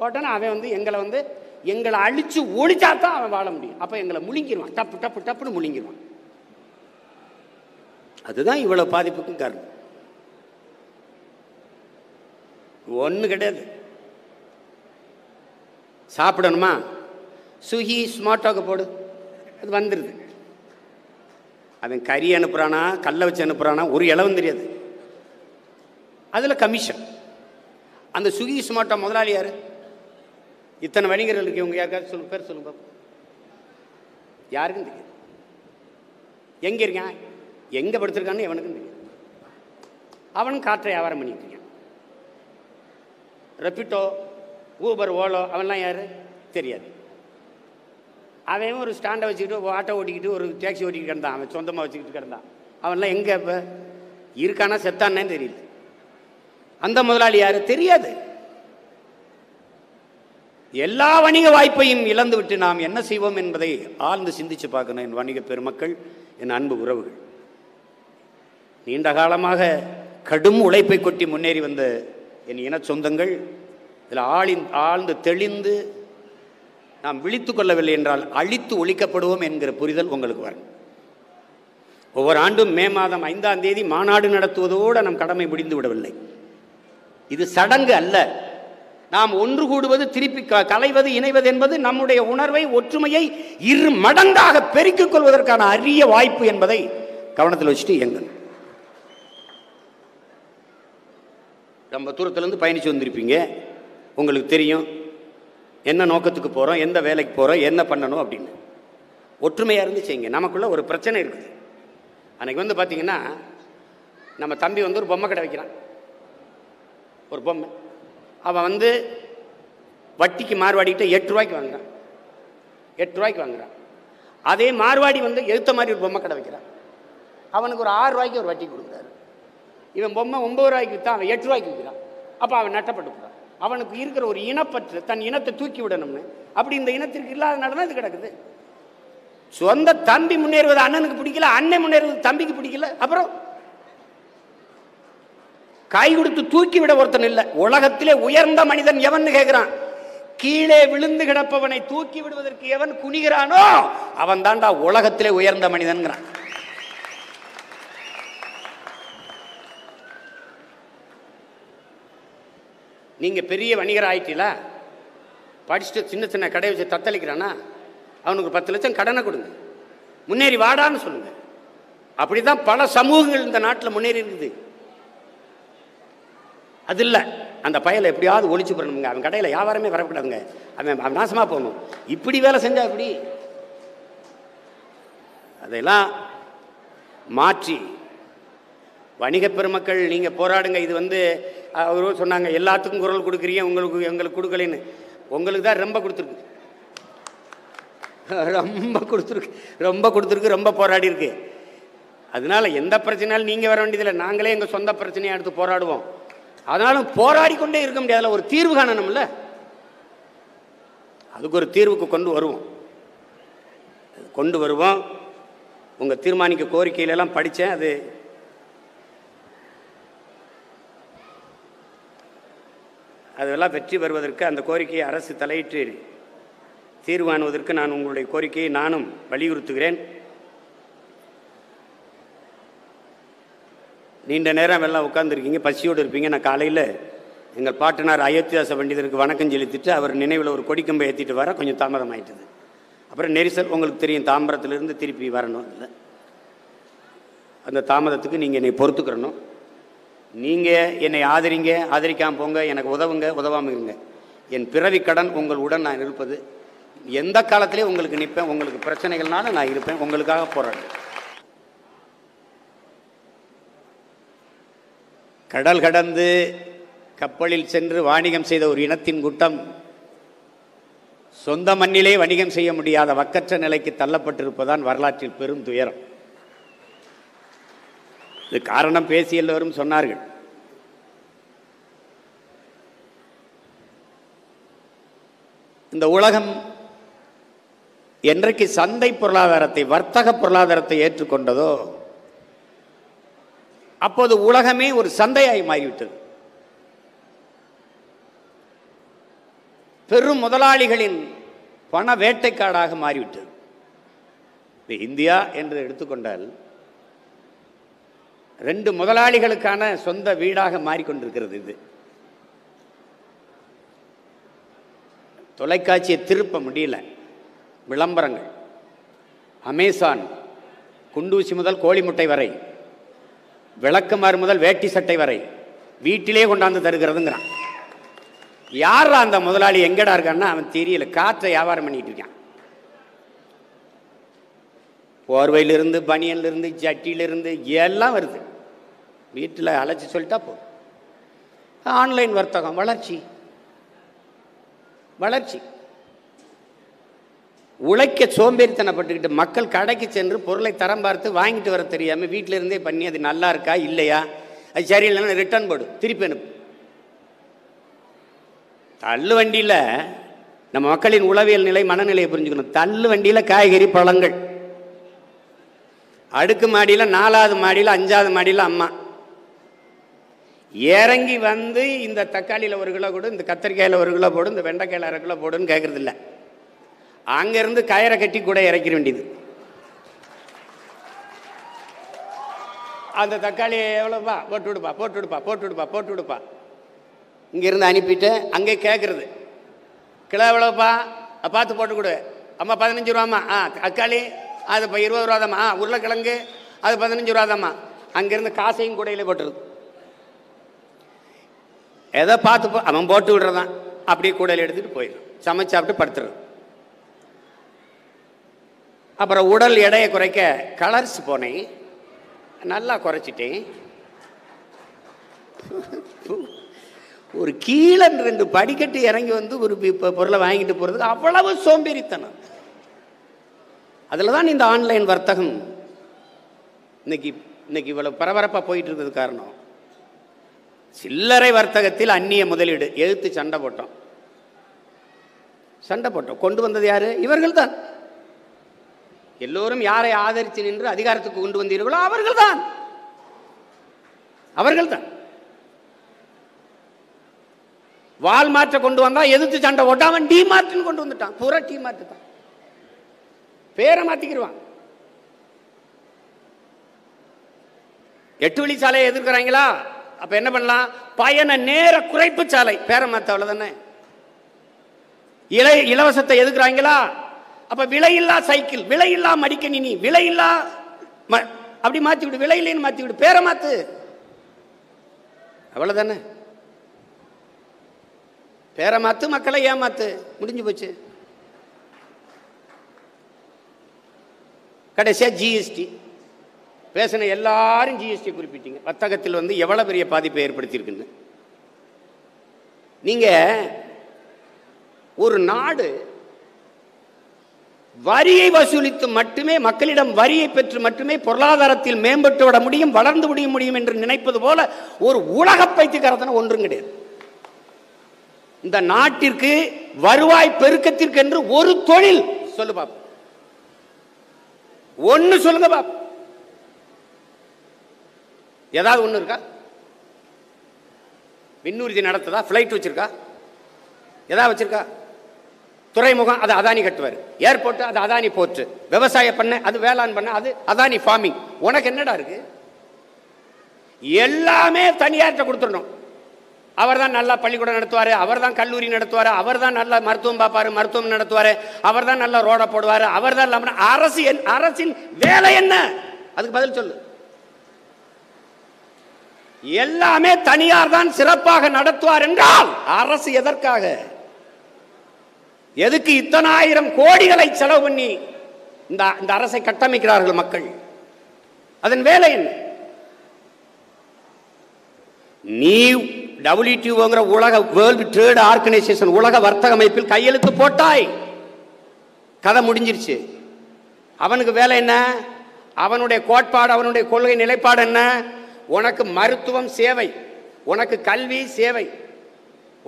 போட்டானா அவன் எங்களை அழிச்சு ஒழிச்சாதான் அவன் வாழ முடியும். அப்போ எங்களை முழுங்கிடுவான், டப்புன்னு முழுங்கிடுவான். அதுதான் இவ்வளவு பாதிப்புக்கும் காரணம். ஒன்று கிடையாது. சாப்பிடணுமா, சுகி ஸ்மார்ட்டாக போடு, அது வந்துடுது. அவன் கறி அனுப்புகிறானா, கல்லை வச்சு அனுப்புகிறானா, ஒரு இளவும் தெரியாது. அதில் கமிஷன். அந்த சுகி ஸ்மார்ட்டா முதலாளி யார்? இத்தனை வணிகர்கள் இருக்கு. இவங்க யாருக்காவது பேர் சொல்லுங்க பாப்போம். யாருக்கும் தெரியாது. எங்கே இருக்கான், எங்கே படுத்திருக்கான்னு எவனுக்கும் தெரியாது. அவனும் காற்றை வியாபாரம் பண்ணிட்டு இருக்கான். ரெப்பிட்டோ, ஊபர், ஓலோ அவன்லாம் யார் தெரியாது. அவன் ஒரு ஸ்டாண்டை வச்சுக்கிட்டு ஆட்டோ ஓட்டிக்கிட்டு ஒரு டாக்ஸி ஓட்டிக்கிட்டு கிடந்தான். அவன் சொந்தமாக வச்சுக்கிட்டு கிடந்தான். அவன்லாம் எங்கே இப்போ இருக்கானா செத்தானே தெரியல. அந்த முதலாளி யார் தெரியாது. எல்லா வணிக வாய்ப்பையும் இழந்து விட்டு நாம் என்ன செய்வோம் என்பதை ஆழ்ந்து சிந்திச்சு பார்க்கணும். என் வணிக பெருமக்கள், என் அன்பு உறவுகள், நீண்ட காலமாக கடும் உழைப்பை கொட்டி முன்னேறி வந்த என் இன சொந்தங்கள், இதில் ஆழ்ந்து தெளிந்து நாம் விழித்து கொள்ளவில்லை என்றால் அழித்து ஒழிக்கப்படுவோம் என்கிற புரிதல் உங்களுக்கு வரும். ஒவ்வொரு ஆண்டும் மே மாதம் 5ஆம் தேதி மாநாடு நடத்துவதோடு நம் கடமை முடிந்து விடவில்லை. இது சடங்கு அல்ல. நாம் ஒன்று கூடுவது, திருப்பி கலைவது, இணைவது என்பது நம்முடைய உணர்வை, ஒற்றுமையை 2 மடங்காக பெருக்கிக் கொள்வதற்கான அரிய வாய்ப்பு என்பதை கவனத்தில் வச்சுட்டு இயங்க. ரொம்ப தூரத்திலிருந்து பயணிச்சு வந்திருப்பீங்க. உங்களுக்கு தெரியும் என்ன நோக்கத்துக்கு போகிறோம், எந்த வேலைக்கு போகிறோம், என்ன பண்ணணும் அப்படின்னு. ஒற்றுமையாக இருந்து செய்யுங்க. நமக்குள்ள ஒரு பிரச்சனை இருக்குது. அன்றைக்கி பார்த்தீங்கன்னா, நம்ம தம்பி ஒரு பொம்மை கடை வைக்கிறான். ஒரு பொம்மை அவன் வட்டிக்கு மார்வாடிக்கிட்ட 8 ரூபாய்க்கு வாங்குறான். 8 ரூபாய்க்கு வாங்குறான். அதே மார்வாடி எழுத்த மாதிரி ஒரு பொம்மை கடை வைக்கிறான். அவனுக்கு ஒரு 6 ரூபாய்க்கு ஒரு வட்டி கொடுக்குறாரு. இவன் பொம்மை 9 ரூபாய்க்கு விற்றா, அவன் 8 ரூபாய்க்கு விற்கிறான். அப்போ அவன் நட்டப்பட்டு போகிறான். அவனுக்கு இருக்கிற ஒரு இனப்பற்று, தன் இனத்தை தூக்கி விடணும்னு. அப்படி இந்த இனத்திற்கு இல்லாதனால தான் இது கிடக்குது. சொந்த தம்பி முன்னேறுவது அண்ணனுக்கு பிடிக்கல, அண்ணன் முன்னேறுவது தம்பிக்கு பிடிக்கல. அப்புறம் கை கொடுத்து தூக்கி விட ஒருத்தன் இல்லை. உலகத்திலே உயர்ந்த மனிதன் எவன் கேட்கிறான்? கீழே விழுந்து கிடப்பவனை தூக்கி விடுவதற்கு எவன் குனிகிறானோ அவன் தாண்டா உலகத்திலே உயர்ந்த மனிதன்கிறான். நீங்க பெரிய வணிகர் ஆயிட்டீங்களா? படிச்சுட்டு சின்ன சின்ன கடை வச்சு தத்தளிக்கிறானா? அவனுக்கு 10 லட்சம் கடனை கொடுங்க, முன்னேறி வாடான்னு சொல்லுங்க. அப்படிதான் பல சமூகங்கள் இந்த நாட்டில் முன்னேறி இருக்குது. அது இல்லை, அந்த பயலை எப்படியாவது ஒழிச்சு போடணுங்க. அவன் கடையில் வியாபாரமே வரக்கூடாதுங்க, அவன் நாசமாக போகணும். இப்படி வேலை செஞ்சா அப்படி அதெல்லாம் மாற்றி வணிக பெருமக்கள் நீங்கள் போராடுங்க. இது அவரும் சொன்னாங்க எல்லாத்துக்கும் குரல் கொடுக்குறீங்க, எங்களுக்கு கொடுக்கலன்னு. உங்களுக்கு தான் ரொம்ப கொடுத்துருக்கு, ரொம்ப போராடி இருக்கு. அதனால எந்த பிரச்சனையாலும் நீங்கள் வர வேண்டியதில்லை, நாங்களே எங்கள் சொந்த பிரச்சனையை எடுத்து போராடுவோம். அதனாலும் போராடி கொண்டே இருக்க முடியாதுல, ஒரு தீர்வு காணணும்ல. அதுக்கு ஒரு தீர்வுக்கு கொண்டு வருவோம். உங்கள் தீர்மானிக்க கோரிக்கையிலெல்லாம் படித்தேன். அதெல்லாம் வெற்றி பெறுவதற்கு அந்த கோரிக்கையை அரசு தலையிட்டு தீர்வு காணுவதற்கு நான் உங்களுடைய கோரிக்கையை நானும் வலியுறுத்துகிறேன். நீண்ட நேரம் எல்லாம் உட்கார்ந்துருக்கீங்க, பசியோடு இருப்பீங்க. நான் காலையில் எங்கள் பாட்டனார் அயோத்திதாச பண்டிதருக்கு வணக்கம் செலுத்திட்டு அவர் நினைவில் ஒரு கொடிக்கம்பை ஏற்றிட்டு வர கொஞ்சம் தாமதம் ஆயிட்டுது. அப்புறம் நெரிசல் உங்களுக்கு தெரியும், தாம்பரத்திலிருந்து திருப்பி வரணும். இல்லை, அந்த தாமதத்துக்கு நீங்கள் என்னை பொறுத்துக்கிறணும். நீங்கள் என்னை ஆதரிங்க, ஆதரிக்காமல் போங்க, எனக்கு உதவுங்க, உதவாமல் இருங்க. என் பிறவி கடன் உங்களுடன் நான் இருப்பது. எந்த காலத்திலே உங்களுக்கு நிற்பேன், உங்களுக்கு பிரச்சனைகள்னால நான் இருப்பேன், உங்களுக்காக போராடுறேன். கடல் கடந்து கப்பலில் சென்று வாணிகம் செய்த ஒரு இனத்தின் கூட்டம் சொந்த மண்ணிலே வணிகம் செய்ய முடியாத வக்கற்ற நிலைக்கு தள்ளப்பட்டிருப்பதான் வரலாற்றில் பெரும் துயரம். இது காரணம் பேசி எல்லோரும் சொன்னார்கள். இந்த உலகம் என்றைக்கு சந்தை பொருளாதாரத்தை, வர்த்தக பொருளாதாரத்தை ஏற்றுக்கொண்டதோ அப்போது உலகமே ஒரு சந்தையாய் மாறிவிட்டது. பெரும் முதலாளிகளின் பண வேட்டைக்காடாக மாறிவிட்டது. இந்தியா என்று எடுத்துக்கொண்டால் 2 முதலாளிகளுக்கான சொந்த வீடாக மாறிக்கொண்டிருக்கிறது. இது தொலைக்காட்சியை திருப்ப முடியல, விளம்பரங்கள், அமேசான் குண்டூசி முதல் கோழி முட்டை வரை, விளக்குமாறு முதல் வேட்டி சட்டை வரை வீட்டிலே கொண்டாந்து தருகிறதுங்கிறான். யாரா அந்த முதலாளி, எங்கடா இருக்கான்னா அவன் தெரியல, காற்றை வியாபாரம் பண்ணிட்டு இருக்கான். போர்வையிலிருந்து, பனியன்லிருந்து, ஜட்டியிலிருந்து எல்லாம் வருது. வீட்டில் அழைச்சி சொல்லிட்டா போதும். ஆன்லைன் வர்த்தகம் வளர்ச்சி. உழைக்க சோம்பேறித்தனப்பட்டுக்கிட்டு மக்கள் கடைக்கு சென்று பொருளை தரம் பார்த்து வாங்கிட்டு வர தெரியாமல் வீட்டில் இருந்தே பண்ணி அது நல்லா இருக்கா இல்லையா, அது சரியில்லைன்னா ரிட்டர்ன் போடு, திருப்பி அனுப்பு. தள்ளு வண்டியில் நம்ம மக்களின் உளவியல் நிலை, மனநிலையை புரிஞ்சுக்கணும். தள்ளு வண்டியில் காய்கறி பழங்கள், அடுக்கு மாடியில் 4வது மாடியில் 5வது மாடியில் அம்மா இறங்கி வந்து இந்த தக்காளியில் 1 கிலோ போடு, இந்த கத்திரிக்காயில் 1 கிலோ போடு, இந்த வெண்டைக்காயில் 1/2 கிலோ போடுன்னு கேட்கறது இல்லை. அங்கேருந்து கயிறை கட்டி கூட இறக்கிற வேண்டியது. அந்த தக்காளி எவ்வளோப்பா, போட்டு விடுப்பா. இங்கேருந்து அனுப்பிட்டு அங்கே கேட்குறது, கிலோ எவ்வளோப்பா, பார்த்து போட்டு கொடு. அம்மா 15 ரூபாம்மா. தக்காளி அது இப்போ 20 ரூபாதாம்மா. உருளைக்கிழங்கு அது 15 ரூபாதாம்மா. அங்கேருந்து காசையும் கூடையிலே போட்டுருது. எதை பார்த்து அவன் போட்டு விடுறதான், அப்படியே கூடையில் எடுத்துகிட்டு போயிடும், சமைச்சு சாப்பிட்டு படுத்துறது. அப்புறம் உடல் எடையை குறைக்க கலர்ஸ் போனேன், நல்லா குறைச்சிட்டேன். ஒரு கீழே 2 படிக்கட்டு இறங்கி வந்து ஒரு பொருளை வாங்கிட்டு போகிறதுக்கு அவ்வளவு சோம்பேறித்தனம். அதில் தான் இந்த ஆன்லைன் வர்த்தகம் இன்னைக்கு இவ்வளவு பரபரப்பாக போயிட்டு இருக்கிறது காரணம். சில்லறை வர்த்தகத்தில் அந்நிய முதலீடு எதிர்த்து சண்டை போட்டோம். கொண்டு வந்தது யாரு? இவர்கள் தான். எல்லோரும் யாரை ஆதரித்து நின்று அதிகாரத்துக்கு கொண்டு வந்தீர்களோ அவர்கள் தான். வால்மார்ட்டை கொண்டு வந்தா எதிர்த்து சண்டை போட்டா அவன் டிமார்ட்னு கொண்டு வந்துட்டான். பூரா டிமார்ட் தான், பேரை மாத்திக்கிடுவான். 8 வழி சாலையை எதிர்க்கிறாங்களா? அப்ப என்ன பண்ணலாம்? பயண நேர குறைப்பு சாலை, பேரை மாத்த, அவ்வளவுதானே. இலவசத்தை எதிர்க்கிறாங்களா? அப்ப விலையில்லா சைக்கிள், விலையில்லா மடிக்கணினி, விலையில்லா அப்படி மாத்தி விடு, விலையில்லைன்னு மாத்தி விடு, பேரை மாத்து, அவ்வளவுதானே. பேரை மாத்து, மக்களை ஏமாத்து, முடிஞ்சு போச்சு. கடைசியா ஜிஎஸ்டி பேசின எல்லாரும் ஜிஎஸ்டி குறிப்பிட்டீங்க. வர்த்தகத்தில் எவ்வளவு பெரிய பாதிப்பை ஏற்படுத்தியிருக்குன்னு. நீங்க ஒரு நாடு வரியை வசூலித்து மட்டுமே, மக்களிடம் வரியை பெற்று மட்டுமே பொருளாதாரத்தில் மேம்பட்டு விட முடியும், வளர்ந்து முடியும் என்று நினைப்பது போல ஒரு உலக பைத்தியக்காரத்தனம் ஒன்றும் கிடையாது. இந்த நாட்டிற்கு வருவாய் பெருக்கத்திற்கு என்று ஒரு தொழில் சொல்லு பாப்பா, ஒன்னு சொல்லுங்க பாப்பா. ஏதாவது ஒண்ணு இருக்கா? விண்ணூர்தி நடத்துதா? பிளைட் வச்சிருக்கா? ஏதாவது வச்சிருக்கா? துறைமுகம் அது அதானி கட்டுவார், ஏர்போர்ட் அது அதானி போர்ட், விவசாயம் பண்ண அது வேளாண் பண்ண அது அதானி ஃபார்மிங். உனக்கு என்னடா இருக்கு? எல்லாமே தனியார்ட்ட கொடுத்துடணும். அவர் தான் நல்லா பள்ளிக்கூடம் நடத்துவாரு, அவர் தான் கல்லூரி நடத்துவாரு, அவர் தான் நல்லா மருத்துவம் பார்ப்பாரு, மருத்துவம் நடத்துவாரு, அவர் தான் நல்லா ரோட போடுவாரு, அவர் தான். அரசின் வேலை என்ன? அதுக்கு பதில் சொல்லு. எல்லாமே தனியார் தான் சிறப்பாக நடத்துவார் என்றால் அரசு எதற்காக? எதுக்கு இத்தனை ஆயிரம் கோடிகளை செலவு பண்ணி இந்த அரசை கட்டமைக்கிறார்கள் மக்கள்? அதன் வேலை என்ன? நீ WTO உலக வேர்ல்டு ட்ரேட் ஆர்கனைசேஷன் உலக வர்த்தக அமைப்பில் கையெழுத்து போட்டாய், கதை முடிஞ்சிருச்சு. அவனுக்கு வேலை என்ன? அவனுடைய கோட்பாடு, அவனுடைய கொள்கை நிலைப்பாடு என்ன? உனக்கு மருத்துவம் சேவை, உனக்கு கல்வி சேவை,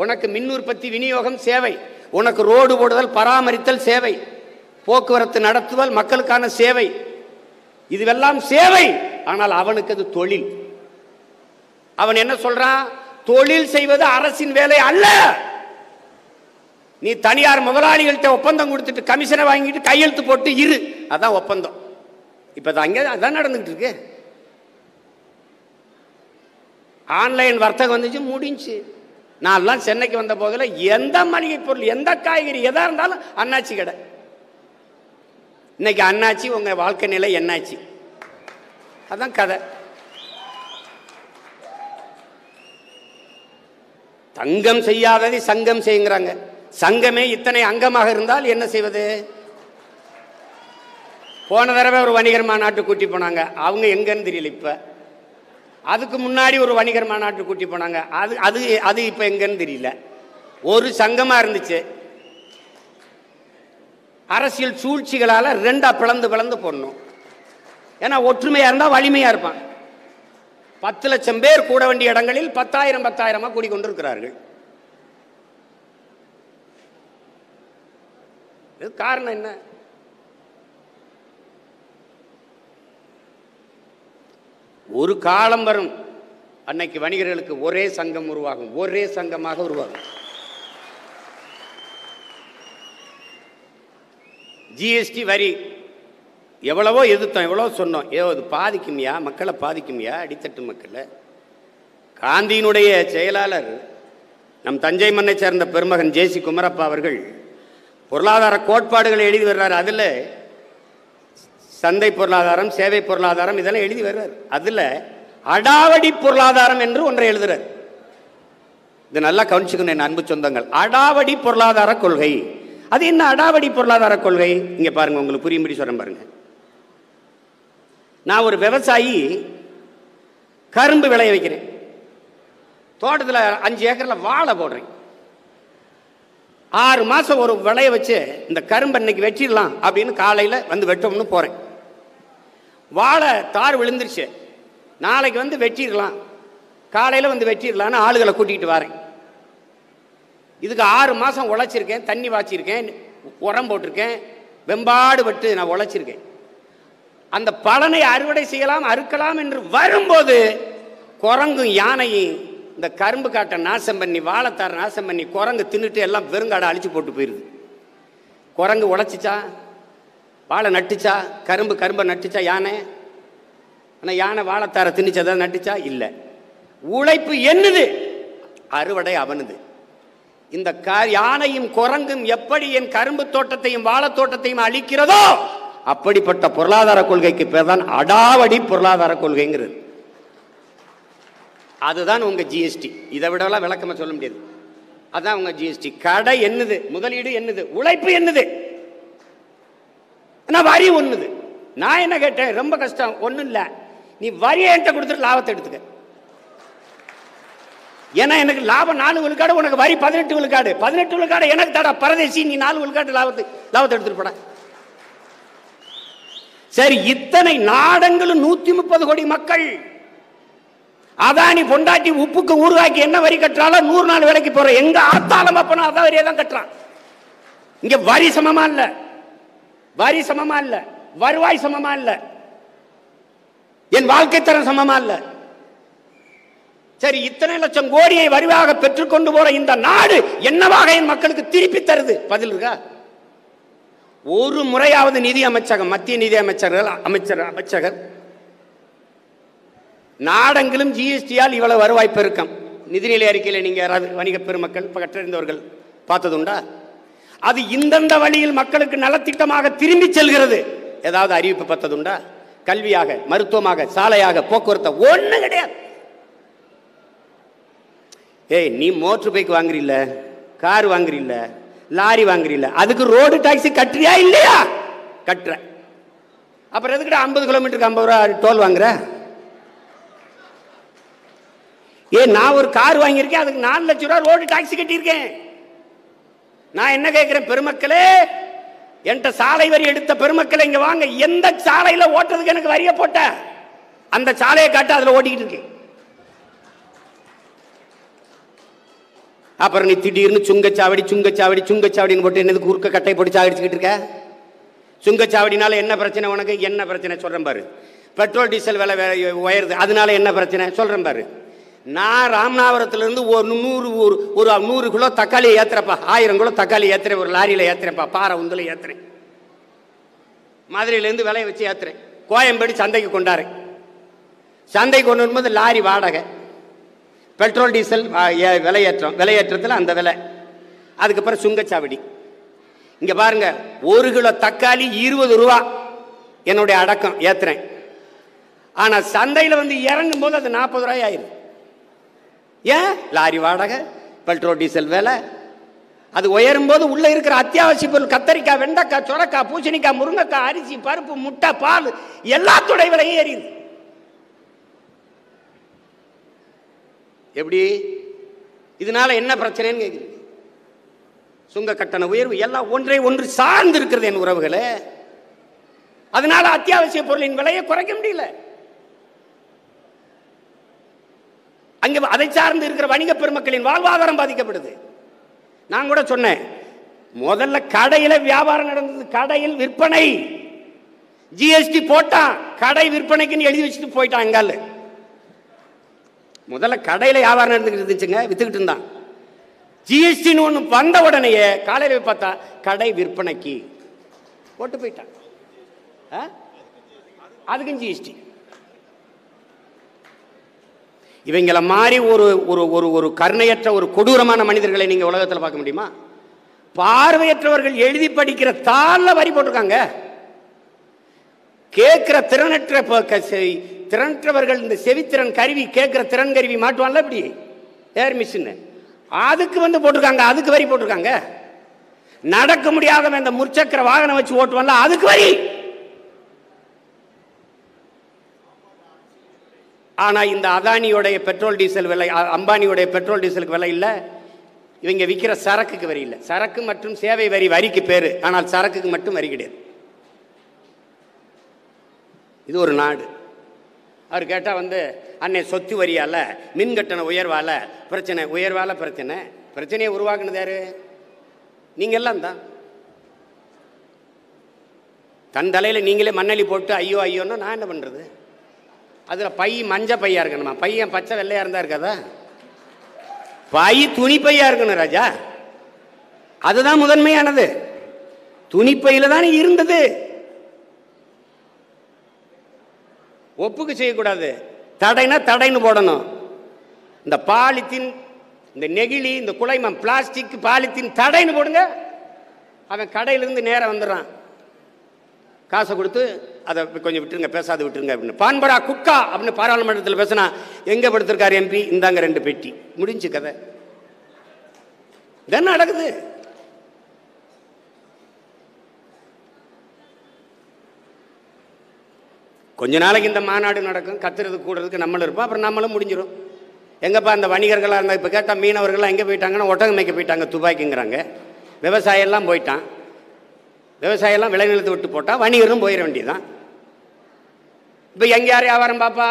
உனக்கு மின் உற்பத்தி விநியோகம் சேவை, உனக்கு ரோடு போடுதல் பராமரித்தல் சேவை, போக்குவரத்து நடத்துதல் மக்களுக்கான சேவை, இதுவெல்லாம் சேவை. ஆனால் அவனுக்கு அது தொழில். அவன் என்ன சொல்றான்? தொழில் செய்வது அரசின் வேலை அல்ல. நீ தனியார் முதலாளிகள்கிட்ட ஒப்பந்தம் கொடுத்துட்டு கமிஷனை வாங்கிட்டு கையெழுத்து போட்டு இரு, அதான் ஒப்பந்தம். இப்ப அதான் நடந்துட்டு இருக்கு. ஆன்லைன் வர்த்தகம் வந்துச்சு, முடிஞ்சு. நான்லாம் சென்னைக்கு வந்த போதில் எந்த மளிகை பொருள், எந்த காய்கறி எதா இருந்தாலும் அண்ணாச்சி கடை. இன்னைக்கு அண்ணாச்சி உங்க வாழ்க்கை நிலை என்னாச்சு? அதான் கதை. தங்கம் செய்யாததை சங்கம் செய்யுங்கிறாங்க. சங்கமே இத்தனை அங்கமாக இருந்தால் என்ன செய்வது? போன தடவை ஒரு வணிகர் மாநாட்டு கூட்டி போனாங்க, அவங்க எங்கன்னு தெரியல. இப்ப அதுக்கு முன்னாடி ஒரு வணிகர் மாநாட்டு கூட்டி போனாங்க, அது இப்ப எங்கன்னு தெரியல. ஒரு சங்கமா இருந்துச்சு. அரசியல் சூழ்ச்சிகளால ரெண்டா பிளந்து போடணும். ஏன்னா ஒற்றுமையா இருந்தா வலிமையா இருப்பான். 10 லட்சம் பேர் கூட வேண்டிய இடங்களில் 10,000 கூடிக்கொண்டிருக்கிறார்கள். காரணம் என்ன? ஒரு காலம் வரும், அன்னைக்கு வணிகர்களுக்கு ஒரே சங்கம் உருவாகும், ஒரே சங்கமாக உருவாகும். ஜிஎஸ்டி வரி எவ்வளவோ எதிர்த்தோம், எவ்வளவோ சொன்னோம். அது பாதிக்குமியா மக்களை? பாதிக்குமியா அடித்தட்டு மக்களை? காந்தியினுடைய செயலாளர் நம் தஞ்சை மண்ணை சேர்ந்த பெருமகன் ஜே.சி. குமரப்பா அவர்கள் பொருளாதார கோட்பாடுகளை எழுதி வர்றார். அதில் சந்தை பொருளாதாரம், சேவை பொருளாதாரம் இதெல்லாம் எழுதி வர்றார். அதில் அடாவடி பொருளாதாரம் என்று ஒன்றை எழுதுறார். இது நல்லா கவனிச்சுக்கணும் என் அன்பு சொந்தங்கள். அடாவடி பொருளாதார கொள்கை. அது என்ன அடாவடி பொருளாதார கொள்கை? இங்க பாருங்க, உங்களுக்கு புரியும்படி சொல்றேன் பாருங்க. நான் ஒரு விவசாயி, கரும்பு விளைய வைக்கிறேன், தோட்டத்தில் 5 ஏக்கரில் வாழை போடுறேன். 6 மாசம் ஒரு விளைய வச்சு இந்த கரும்பு இன்னைக்கு வெட்டிடலாம் அப்படின்னு காலையில் வந்து வெட்டோம்னு போறேன். வாழை தார் விழுந்துருச்சு, நாளைக்கு வந்து வெட்டிடலாம், காலையில் வந்து வெட்டிடலான்னு ஆளுகளை கூட்டிகிட்டு வரேன். இதுக்கு 6 மாதம் உழைச்சிருக்கேன், தண்ணி வாய்ச்சிருக்கேன், உரம் போட்டிருக்கேன், வெம்பாடு பட்டு நான் உழைச்சிருக்கேன். அந்த பலனை அறுவடை செய்யலாம், அறுக்கலாம் என்று வரும்போது குரங்கும் யானையும் இந்த கரும்பு காட்டை நாசம் பண்ணி, வாழைத்தாரை நாசம் பண்ணி, குரங்கு தின்னுட்டு எல்லாம் வெறுங்காடை அழிச்சு போட்டு போயிடுது. குரங்கு உழைச்சிச்சா? வாழை நட்டுச்சா? கரும்பை நட்டுச்சா யானை? ஆனால் யானை வாழைத்தாரை தின்னுச்சதா நட்டுச்சா? இல்லை. உழைப்பு என்னது, அறுவடை அவனுது. இந்த யானையும் குரங்கும் எப்படி என் கரும்பு தோட்டத்தையும் வாழைத் தோட்டத்தையும் அழிக்கிறதோ அப்படிப்பட்ட பொருளாதார கொள்கைக்கு பேர் தான் அடாவடி பொருளாதார கொள்கைங்கிறது. அதுதான் உங்க ஜிஎஸ்டி. இதை விடலாம் விளக்கமா சொல்ல முடியாது. அதான் உங்க ஜிஎஸ்டி. கடை என்னது, முதலீடு என்னது, உழைப்பு என்னது, வரி ஒண்ணுது. நான் என்ன கேட்டேன், ரொம்ப கஷ்டம். ஒண்ணும் இல்ல, நீ வரி என்கிட்ட கொடுத்துட்டு லாபத்தை எடுத்துக்க. ஏன்னா எனக்கு லாபம் 4 விழுக்காடு, உனக்கு வரி 18 விழுக்காடு. 18 விழுக்காடு எனக்கு தடா பரதேசி, நீ 4 விழுக்காடு லாபத்தை எடுத்துட்டு போட. சரி, இத்தனை நாடங்களும் 130 கோடி மக்கள். அதானி பொண்டாட்டி உப்புக்கு ஊறுகாய்க்கு என்ன வரி கட்டுறாலும் 100 நாள் வேலைக்கு போற எங்க ஆத்தாலும் அப்பனும் அதான் வரியை தான் கட்டுறான். இங்க வரி சமமா இல்ல, வரி சமமா இல்ல, வருவாய் சமமா இல்ல, என் வாழ்க்கை தரம் சமமா இல்ல. சரி, இத்தனை லட்சம் கோடியை வரிவாக பெற்றுக்கொண்டு போற இந்த நாடு என்னவாக என் மக்களுக்கு திருப்பி தருது? பதில் இருக்கா? ஒரு முறையாவது நிதி அமைச்சகம், மத்திய நிதி அமைச்சர் நாடெங்கிலும் ஜிஎஸ்டியால் இவ்வளவு வருவாய் பெருக்கம். நிதிநிலை அறிக்கையில் நீங்க யாராவது வணிக பெருமக்கள் கற்றறிந்தவர்கள் பார்த்ததுண்டா? அது இந்தந்த வழியில் மக்களுக்கு நலத்திட்டமாக திரும்பி செல்கிறது. ஏதாவது அறிவிப்பு பார்த்ததுண்டா? கல்வியாக, மருத்துவமாக, சாலையாக, போக்குவரத்து ஒண்ணு கிடையாது. ஏய், நீ மோட்டர் பைக் வாங்குறீல்ல, கார் வாங்குறீல்ல, லாரி வாங்குறீல்ல, அதுக்கு ரோடு டாக்ஸி கட்டுறியா இல்லையா? கட்டுற. அப்புறம் எதுக்கிட்ட 50 கிலோமீட்டருக்கு 50 ரூபா டோல் வாங்குற? நான் ஒரு கார் வாங்கியிருக்கேன், அதுக்கு 4 லட்சம் ரூபா ரோடு டாக்ஸி கட்டியிருக்கேன். நான் என்ன கேட்கிறேன், பெருமக்களே, என்கிட்ட சாலை வரி எடுத்த பெருமக்களை இங்க வாங்க. எந்த சாலையில ஓட்டுறதுக்கு எனக்கு வரிய போட்ட? அந்த சாலையை காட்ட, அதுல ஓட்டிக்கிட்டு இருக்கேன். அப்புறம் நீ திடீர்னு சுங்கச்சாவடின்னு போட்டு என்னது குறுக்க கட்டை போட்டு சாகடிச்சுக்கிட்டு இருக்க? சுங்கச்சாவடினால என்ன பிரச்சனை உனக்கு? என்ன பிரச்சனை சொல்றேன் பாரு. பெட்ரோல் டீசல் விலை உயருது, அதனால என்ன பிரச்சனை சொல்றேன் பாரு. நான் ராமநாதபுரத்திலிருந்து ஒரு 100 கிலோ தக்காளியை ஏத்துறப்பா, 1000 கிலோ தக்காளி ஏத்துறேன், ஒரு லாரியில ஏத்துறேன்ப்பா, பாறை உந்துல ஏத்துறேன், மதுரையிலேருந்து விலையை வச்சு ஏத்துறேன், கோயம்பேடு சந்தைக்கு கொண்டாரு. சந்தைக்கு கொண்டு வரும்போது லாரி வாடகை, பெட்ரோல் டீசல் விலையேற்றத்தில் அந்த விலை, அதுக்கப்புறம் சுங்கச்சாவடி. இங்க பாருங்க, 1 கிலோ தக்காளி 20 ரூபா என்னுடைய அடக்கம் ஏத்துறேன். ஆனா சந்தையில் வந்து இறங்கும் போது அது 40 ரூபாய் ஆயிரும். ஏன்? லாரி வாடகை, பெட்ரோல் டீசல் விலை அது உயரும் போது உள்ள இருக்கிற அத்தியாவசிய பொருள் கத்தரிக்காய், வெண்டைக்காய், சொரக்காய், பூசணிக்காய், முருங்கைக்காய், அரிசி, பருப்பு, முட்டை, பால் எல்லாத்துடைய விலையும் ஏறிடுது. எப்படி? இதனால என்ன பிரச்சனைன்னு கேட்குறீங்க? சுங்க கட்டண உயர்வு எல்லாம் ஒன்றை ஒன்று சார்ந்து இருக்கிறது என் உறவுகளே. அதனால அத்தியாவசிய பொருளின் விலையை குறைக்க முடியல. அங்க அதை சார்ந்து இருக்கிற வணிக பெருமக்களின் வாழ்வாதாரம் பாதிக்கப்படுது. நான் கூட சொன்னேன், முதல்ல கடையில வியாபாரம் நடந்தது, கடையில் விற்பனை. ஜிஎஸ்டி போட்டான், கடை விற்பனைக்குன்னு எழுதி வச்சுட்டு போயிட்டான். எங்கால முதல்ல கடையில வியாபாரம் நடந்துகிட்டு இருந்துச்சுங்க, வித்துக்கிட்டு இருந்தான். ஜிஎஸ்டின்னு ஒன்று வந்த உடனேயே காலையில பார்த்தா கடை விற்பனைக்கு போட்டு போயிட்டான். அதுக்கும் ஜிஎஸ்டி. இவங்கள மாதிரி ஒரு ஒரு ஒரு கருணையற்ற ஒரு கொடூரமான மனிதர்களை நீங்க உலகத்தில் பார்க்க முடியுமா? பார்வையற்றவர்கள் எழுதி படிக்கிற தாள்ல வரி போட்டிருக்காங்க. கேட்கிற திறனற்றவர்கள் இந்த செவித்திறன் கருவி, கேட்கிற திறன் கருவி மாட்டுவான்ல, இப்படி ஏர் மிஷின், அதுக்கு வந்து போட்டிருக்காங்க, அதுக்கு வரி போட்டிருக்காங்க. நடக்க முடியாத இந்த முற்சக்கர வாகனம் வச்சு ஓட்டுவான்ல, அதுக்கு வரி. ஆனா இந்த அதானியோடைய பெட்ரோல் டீசல் விலை, அம்பானியோடைய பெட்ரோல் டீசலுக்கு விலை இல்லை. இவங்க விற்கிற சரக்குக்கு வரி இல்லை. சரக்கு மற்றும் சேவை வரி வரிக்கு பேரு, ஆனால் சரக்குக்கு மட்டும் வரி கிடையாது. இது ஒரு நாடு. அவர் கேட்டால் வந்து அன்னை சொத்து வரியால் மின் கட்டண உயர்வால் பிரச்சனை, உயர்வால் பிரச்சனையை உருவாக்குனது யாரு? நீங்கள் எல்லாம் தான். தன் தலையில் நீங்களே மண்ணலி போட்டு ஐயோ ஐயோன்னா நான் என்ன பண்ணுறது? அதில் பை மஞ்சள் பையா இருக்கணுமா? பையன் பச்சை வெள்ளையாக இருந்தால் இருக்காதா? பை துணி பையா இருக்கணும் ராஜா. அதுதான் முதன்மையானது. துணிப்பையில் தானே இருந்தது. ஒப்புக்கு செய்யக்கூடாது. தடைனா தடைன்னு போடணும். இந்த பாலித்தீன், இந்த நெகிழி, இந்த குலைமம், பிளாஸ்டிக், பாலித்தீன் தடைன்னு போடுங்க. அவன் கடையிலிருந்து நேரம் வந்துடுறான். காசை கொடுத்து அதை கொஞ்சம் விட்டுருங்க, பேசாத விட்டுருங்க அப்படின்னு. பான்பரா குட்கா அப்படின்னு பாராளுமன்றத்தில் பேசினா எங்கே படுத்திருக்காரு எம்பி? இந்தாங்க 2 பெட்டி, முடிஞ்சு கதை. என்ன நடக்குது? கொஞ்ச நாளைக்கு இந்த மாநாடு நடக்கும், கத்துறது கூடுறதுக்கு நம்மளும் இருப்போம். அப்புறம் நம்மளும் முடிஞ்சிடும். எங்கப்பா அந்த வணிகர்களாக இருந்தால் இப்போ கேட்டால் மீனவர்கள்லாம் எங்கே போயிட்டாங்கன்னா ஒட்டகம் மேய்க்க போயிட்டாங்க, துபாய்க்குங்கிறாங்க. விவசாயெல்லாம் போயிட்டான். விவசாயெல்லாம் விளைநிலத்தை விட்டு போட்டால் வணிகரும் போயிட வேண்டியதான். இப்போ எங்கே யார் வியாபாரம் பாப்பா?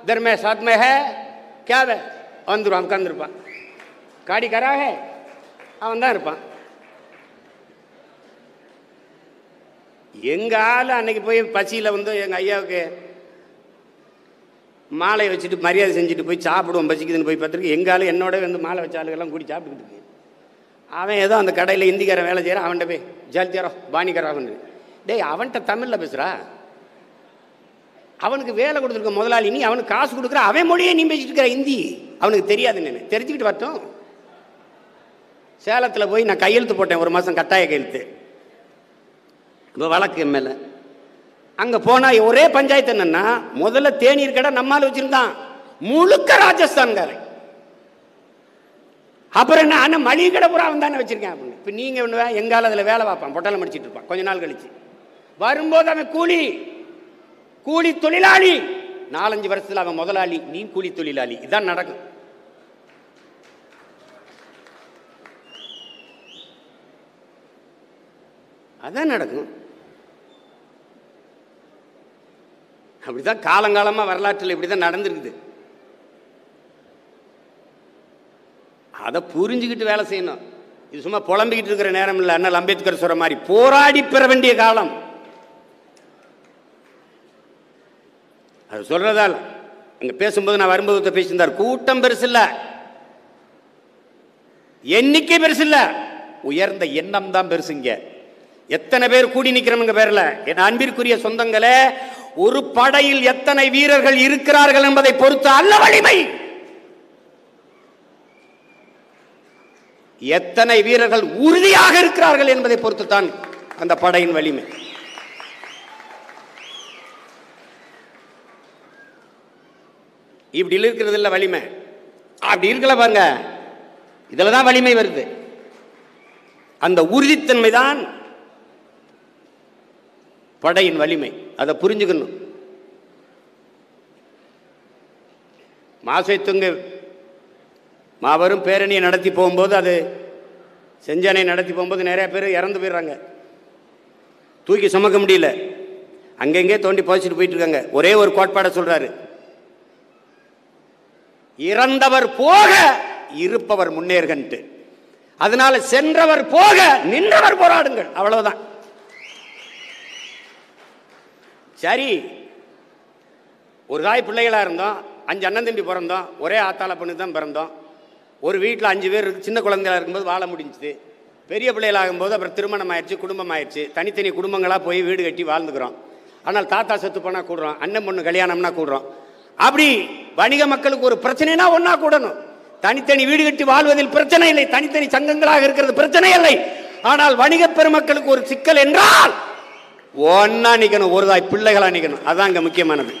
தர்மே சாத்மே ஹே கேவே வந்துடுவான், உட்காந்துருப்பான். காடிக்காராக அவன் தான் இருப்பான். எங்கள் ஆள் அன்னைக்கு போய் பசியில் வந்து எங்கள் ஐயாவுக்கு மாலை வச்சுட்டு மரியாதை செஞ்சுட்டு போய் சாப்பிடுவோம், பசிக்குதுன்னு போய் பார்த்துருக்கு. எங்கள் ஆள் என்னோட வந்து மாலை வச்ச ஆளுகள்லாம் கூடி சாப்பிட்டுக்கிட்டு இருக்கு. அவன் ஏதோ அந்த கடையில் இந்திக்காரன் வேலை செய்கிறான். அவன்கிட்ட போய் ஜல்தியாரோ பாணிக்காரான்னு டேய், அவன்கிட்ட தமிழில் பேசுகிறா. அவனுக்கு வேலை கொடுத்துருக்க முதலாளி நீ, அவனுக்கு காசு கொடுக்குற, அவன் மொழியே நீ பேசிட்டு இருக்கிற ஹிந்தி. அவனுக்கு தெரியாதுன்னு தெரிஞ்சுக்கிட்டு வரட்டும். சேலத்தில் போய் நான் கையெழுத்து போட்டேன், 1 மாதம் கட்டாய கையெழுத்து. இப்போ வழக்கு மேலே அங்கே போனால் ஒரே பஞ்சாயத்து என்னன்னா, முதல்ல தேநீர் கடை நம்மால் வச்சுருந்தான், முழுக்க ராஜஸ்தான்காரன். அப்புறம் என்ன அண்ணன் மளிகை கடை பூரா அவன் தானே வச்சிருக்கேன் அப்படின்னு. இப்போ நீங்கள் ஒன்று எங்கால அதில் வேலை பார்ப்பான், பொட்டலம் முடிச்சுட்டு இருப்பான். கொஞ்ச நாள் கழிச்சு வரும்போது அவன் கூலி தொழிலாளி. 4-5 வருஷத்தில் அவன் முதலாளி, நீ கூலி தொழிலாளி. இதான் நடக்கும். அதான் நடக்கும். அப்படிதான் காலங்காலமாக வரலாற்றில் இப்படிதான் நடந்திருக்குது. அதை புரிஞ்சுக்கிட்டு வேலை செய்யணும். இது சும்மா புலம்பிக்கிட்டு இருக்கிற நேரம் இல்லை. அண்ணல் அம்பேத்கர் சொல்ற மாதிரி போராடி பெற வேண்டிய காலம். அது சொல்றதால அங்க பேசும்போது நான் வரும்போது பேசியிருந்தார், கூட்டம் பெருசு இல்ல, எண்ணிக்கை பெருசு இல்ல, உயர்ந்த எண்ணம் தான் பெருசுங்க. எத்தனை பேர் கூடி நிக்கிறோம்ங்க பேர்ல. என் அன்பிற்குரிய சொந்தங்களே, ஒரு படையில் எத்தனை வீரர்கள் இருக்கிறார்கள் என்பதை பொறுத்து அல்ல வலிமை. எத்தனை வீரர்கள் உறுதியாக இருக்கிறார்கள் என்பதை பொறுத்து தான் அந்த படையின் வலிமை. இப்படி இருக்கிறது இல்ல வலிமை, அப்படி இருக்கல பாருங்க. இதுலதான் வலிமை வருது. அந்த உறுதித்தன்மை தான் படையின் வலிமை. அதை புரிஞ்சுக்கணும். மாசத்துங்க மாபெரும் பேரணியை நடத்தி போகும்போது, அது செஞ்சனை நடத்தி போகும்போது நிறைய பேர் இறந்து போயிடுறாங்க. தூக்கி சுமக்க முடியல, அங்கங்கே தோண்டி புதைச்சிட்டு போயிட்டு இருக்காங்க. ஒரே ஒரு கோட்பாடை சொல்றாரு, இறந்தவர் போக இருப்பவர் முன்னேறுகன்ட்டு. அதனால சென்றவர் போக நின்றவர் போராடுங்கள், அவ்வளவுதான். சரி, ஒரு தாய் பிள்ளைகளா இருந்தோம், 5 அண்ணன் தம்பி பிறந்தோம், ஒரே ஆத்தாள பொண்ணு தான் பிறந்தோம். ஒரு வீட்டில் 5 பேர் இருக்கு. சின்ன குழந்தைகளாக இருக்கும்போது வாழ முடிஞ்சுது. பெரிய பிள்ளைகளாகும்போது அப்புறம் திருமணம் ஆயிடுச்சு, குடும்பம் ஆயிடுச்சு. தனித்தனி குடும்பங்களாக போய் வீடு கட்டி வாழ்ந்துக்கிறோம். ஆனால் தாத்தா செத்து போனால் கூடுறோம், அண்ணன் பொண்ணு கல்யாணம்னா கூடுறோம். அப்படி வணிக மக்களுக்கு ஒரு பிரச்சனைனா ஒன்னா கூடணும். தனித்தனி வீடு கட்டி வாழ்வதில் பிரச்சனை இல்லை, தனித்தனி சங்கங்களாக இருக்கிறது பிரச்சனை இல்லை. ஆனால் வணிக பெருமக்களுக்கு ஒரு சிக்கல் என்றால் ஒன்னா நிக்கணும், ஒரு தாய் பிள்ளைகளா நிக்கணும். அதான் இங்க முக்கியமானது.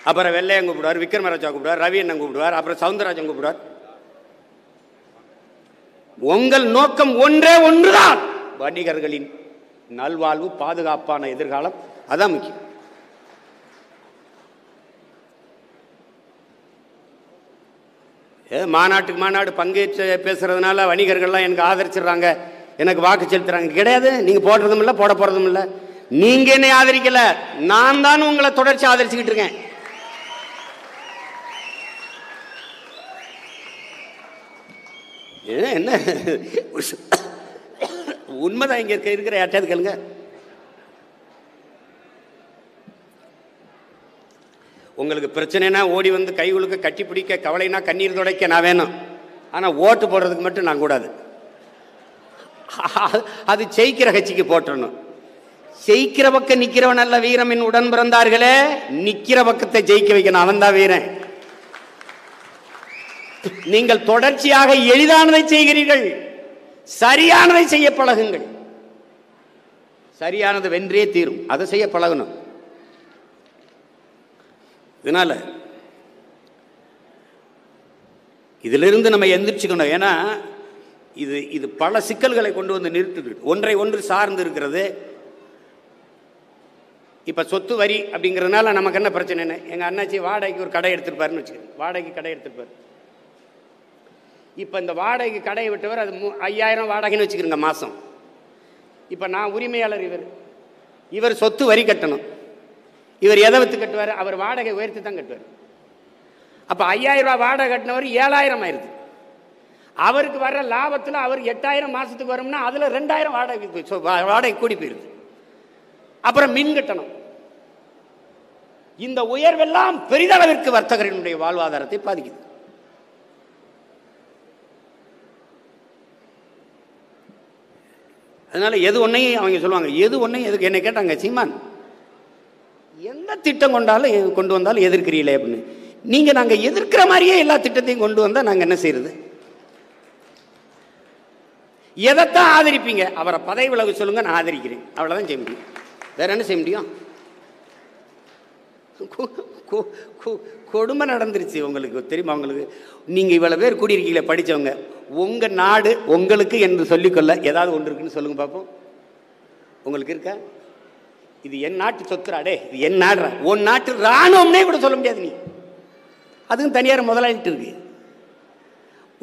அப்புறம் வெள்ளையன் கூப்பிடுவார், விக்ரமராஜா கூப்பிடுவார், ரவி அண்ணன் கூப்பிடுவார், அப்புறம் சவுந்தரராஜன் கூப்பிடுவார். உங்கள் நோக்கம் ஒன்றே ஒன்றுதான், வணிகர்களின் நல்வாழ்வு, பாதுகாப்பான எதிர்காலம். அதான் முக்கியம். மாநாட்டுக்கு மாநாடு பங்கேற்று பேசுறதுனால வணிகர்கள்லாம் எனக்கு ஆதரிச்சிடுறாங்க, எனக்கு வாக்கு செலுத்துறாங்க கிடையாது. நீங்க போடுறதும் இல்லை, போட போறதும் இல்லை. நீங்க என்னை ஆதரிக்கல, நான் தான் உங்களை தொடர்ச்சி ஆதரிச்சுக்கிட்டு இருக்கேன். என்ன உண்மைதான். இங்க இருக்கிற யார்ட்டாவது கேளுங்க. உங்களுக்கு பிரச்சனைனா ஓடி வந்து கை உழுக்க, கட்டி பிடிக்க, கவலைனா கண்ணீர் துடைக்க நான் வேணும். ஆனா ஓட்டு போடுறதுக்கு மட்டும் நான் கூடாது. அது ஜெயிக்கிற கட்சிக்கு போட்டணும். ஜெயிக்கிற பக்கம் நிக்கிறவன் அல்ல வீரமின் உடன் பிறந்தார்களே, நிக்கிற பக்கத்தை ஜெயிக்க வைக்கணும், அவன் தான் வீரன். நீங்கள் தொடர்ச்சியாக எளிதானதை செய்கிறீர்கள், சரியானதை செய்ய பழகுங்கள். சரியானது வென்றே தீரும், அதை செய்ய பழகணும். இதனால இதிலிருந்து நம்ம எந்திரிச்சுக்கணும். ஏன்னா இது பல சிக்கல்களை கொண்டு வந்து நிறுத்துது, ஒன்றை ஒன்று சார்ந்து இருக்கிறது. இப்ப சொத்து வரி அப்படிங்கிறதுனால நமக்கு என்ன பிரச்சனை? எங்க அண்ணாச்சி வாடகைக்கு ஒரு கடை எடுத்திருப்பாருன்னு வச்சுக்கோங்க, வாடகைக்கு கடை எடுத்திருப்பாரு. இப்ப இந்த வாடகைக்கு கடையை விட்டவர் அது 5000 வாடகைன்னு வச்சுக்கிறோங்க மாசம். இப்ப நான் உரிமையாளர், இவர் சொத்து வரி கட்டணும். இவர் எதை வித்து கட்டுவார்? அவர் வாடகை உயர்த்தி தான் கட்டுவார். அப்ப 5000 ரூபாய் வாடகை கட்டினவர் 7000 ஆயிருது. அவருக்கு வர்ற லாபத்தில் அவர் 8000 மாசத்துக்கு வரும்னா அதுல 2000 வாடகை கூடி போயிருது. அப்புறம் மின் கட்டணும். இந்த உயர்வெல்லாம் பெரிதளவிற்கு வர்த்தகர்களுடைய வாழ்வாதாரத்தை பாதிக்குது. அதனால எது ஒன்னையும் அவங்க சொல்லுவாங்க, எது ஒன்னையும் எதுக்கு என்ன கேட்டாங்க, சீமான் எந்த திட்டம் கொண்டு வந்தாலும் எதிர்க்கிறீங்களே அப்படின்னு. நீங்க நாங்க எதிர்க்கிற மாதிரியே எல்லா திட்டத்தையும் கொண்டு வந்தா நாங்க என்ன செய்யறது? எதைத்தான் ஆதரிப்பீங்க? அவரை பதவி விலகு சொல்லுங்க, நான் ஆதரிக்கிறேன், அவ்வளவுதான் செய்ய முடியும். வேற என்ன செய்ய முடியும்? கொடுமை நடந்துருச்சு. உங்களுக்கு தெரியுமா? உங்களுக்கு நீங்க இவ்வளவு பேர் கூடியிருக்கீங்களே படிச்சவங்க, உங்க நாடு உங்களுக்கு என்று சொல்லிக்கொள்ள ஏதாவது ஒன்று இருக்குன்னு சொல்லுங்க பார்ப்போம். உங்களுக்கு இருக்கா? இது என் நாட்டு சொத்துறாடே, இது என் நாடுறா. உன் நாட்டு ராணுவம்னே கூட சொல்ல முடியாது நீ. அதுவும் தனியார் முதலாளிட்டு இருக்கு.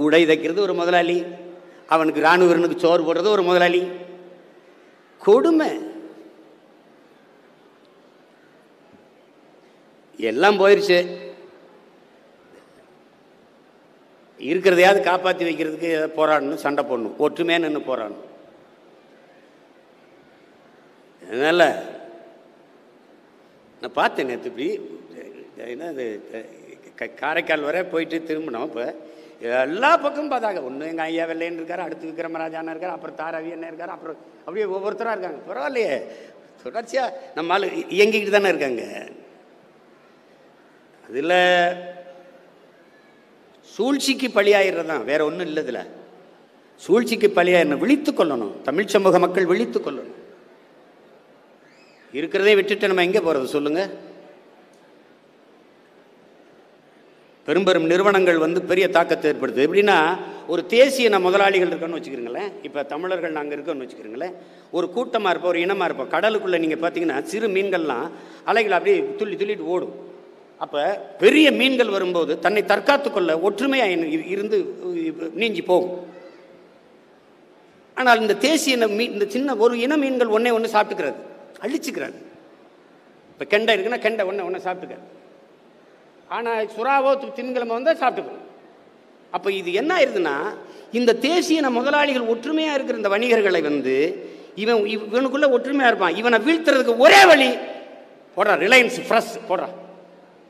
உடை தைக்கிறது ஒரு முதலாளி, அவனுக்கு ராணுவ வீரனுக்கு சோறு போடுறது ஒரு முதலாளி. கொடுமை. எல்லாம் போயிருச்சு. இருக்கிறதையாவது காப்பாற்றி வைக்கிறதுக்கு போராடணும், சண்டை போடணும், ஒற்றுமையா நின்று போராடணும். அதனால நான் பார்த்தேன் நேற்று இப்படி என்ன காரைக்கால் வரை போயிட்டு திரும்பினோம். இப்போ எல்லா பக்கமும் பார்த்தாங்க. ஒன்று எங்கள் ஐயா வெள்ளையன் இருக்கார், அடுத்து விக்ரமராஜான இருக்கார், அப்புறம் தாராவி என்ன இருக்கார், அப்புறம் அப்படியே ஒவ்வொருத்தராக இருக்காங்க. பரவாயில்லையே, தொடர்ச்சியாக நம்ம ஆள் இயங்கிக்கிட்டு தானே இருக்காங்க. அதில் சூழ்ச்சிக்கு பலியாயிடுறது தான், வேற ஒன்றும் இல்லை. இதில் சூழ்ச்சிக்கு பலியாயிடணும், விழித்து கொள்ளணும். தமிழ் சமூக மக்கள் விழித்து கொள்ளணும். இருக்கிறதே விட்டுட்டு நம்ம எங்கே போகிறது சொல்லுங்க? பெரும் நிறுவனங்கள் வந்து பெரிய தாக்கத்தை ஏற்படுத்துது. எப்படின்னா, ஒரு தேசிய முதலாளிகள் இருக்கணும்னு வச்சுக்கிறீங்களேன். இப்போ தமிழர்கள் நாங்கள் இருக்கோன்னு வச்சுக்கிறீங்களேன். ஒரு கூட்டமாக இருப்போம், ஒரு இனமாக இருப்போம். கடலுக்குள்ளே நீங்கள் பார்த்தீங்கன்னா சிறு மீன்கள்லாம் அலைகள் அப்படியே துள்ளிட்டு ஓடும். அப்போ பெரிய மீன்கள் வரும்போது தன்னை தற்காத்து கொள்ள ஒற்றுமையாக இருந்து நீஞ்சி போகும். ஆனால் இந்த தேசிய இந்த சின்ன ஒரு இன மீன்கள் ஒன்று சாப்பிட்டுக்கிறது, அழிச்சுக்கிறாரு. இப்போ கெண்டை இருக்குன்னா கெண்டை ஒன்று சாப்பிட்டுக்கிறாரு. ஆனால் சுறாவோ திமிங்கலமோ வந்தால் சாப்பிட்டுக்கணும். அப்போ இது என்ன ஆயிருதுன்னா, இந்த தேசிய முதலாளிகள் ஒற்றுமையாக இருக்கிற இந்த வணிகர்களை வந்து இவனுக்குள்ள ஒற்றுமையாக இருப்பான். இவனை வீழ்த்துறதுக்கு ஒரே வழி போடுறான், ரிலையன்ஸ் ஃப்ரெஷ் போடுறான்.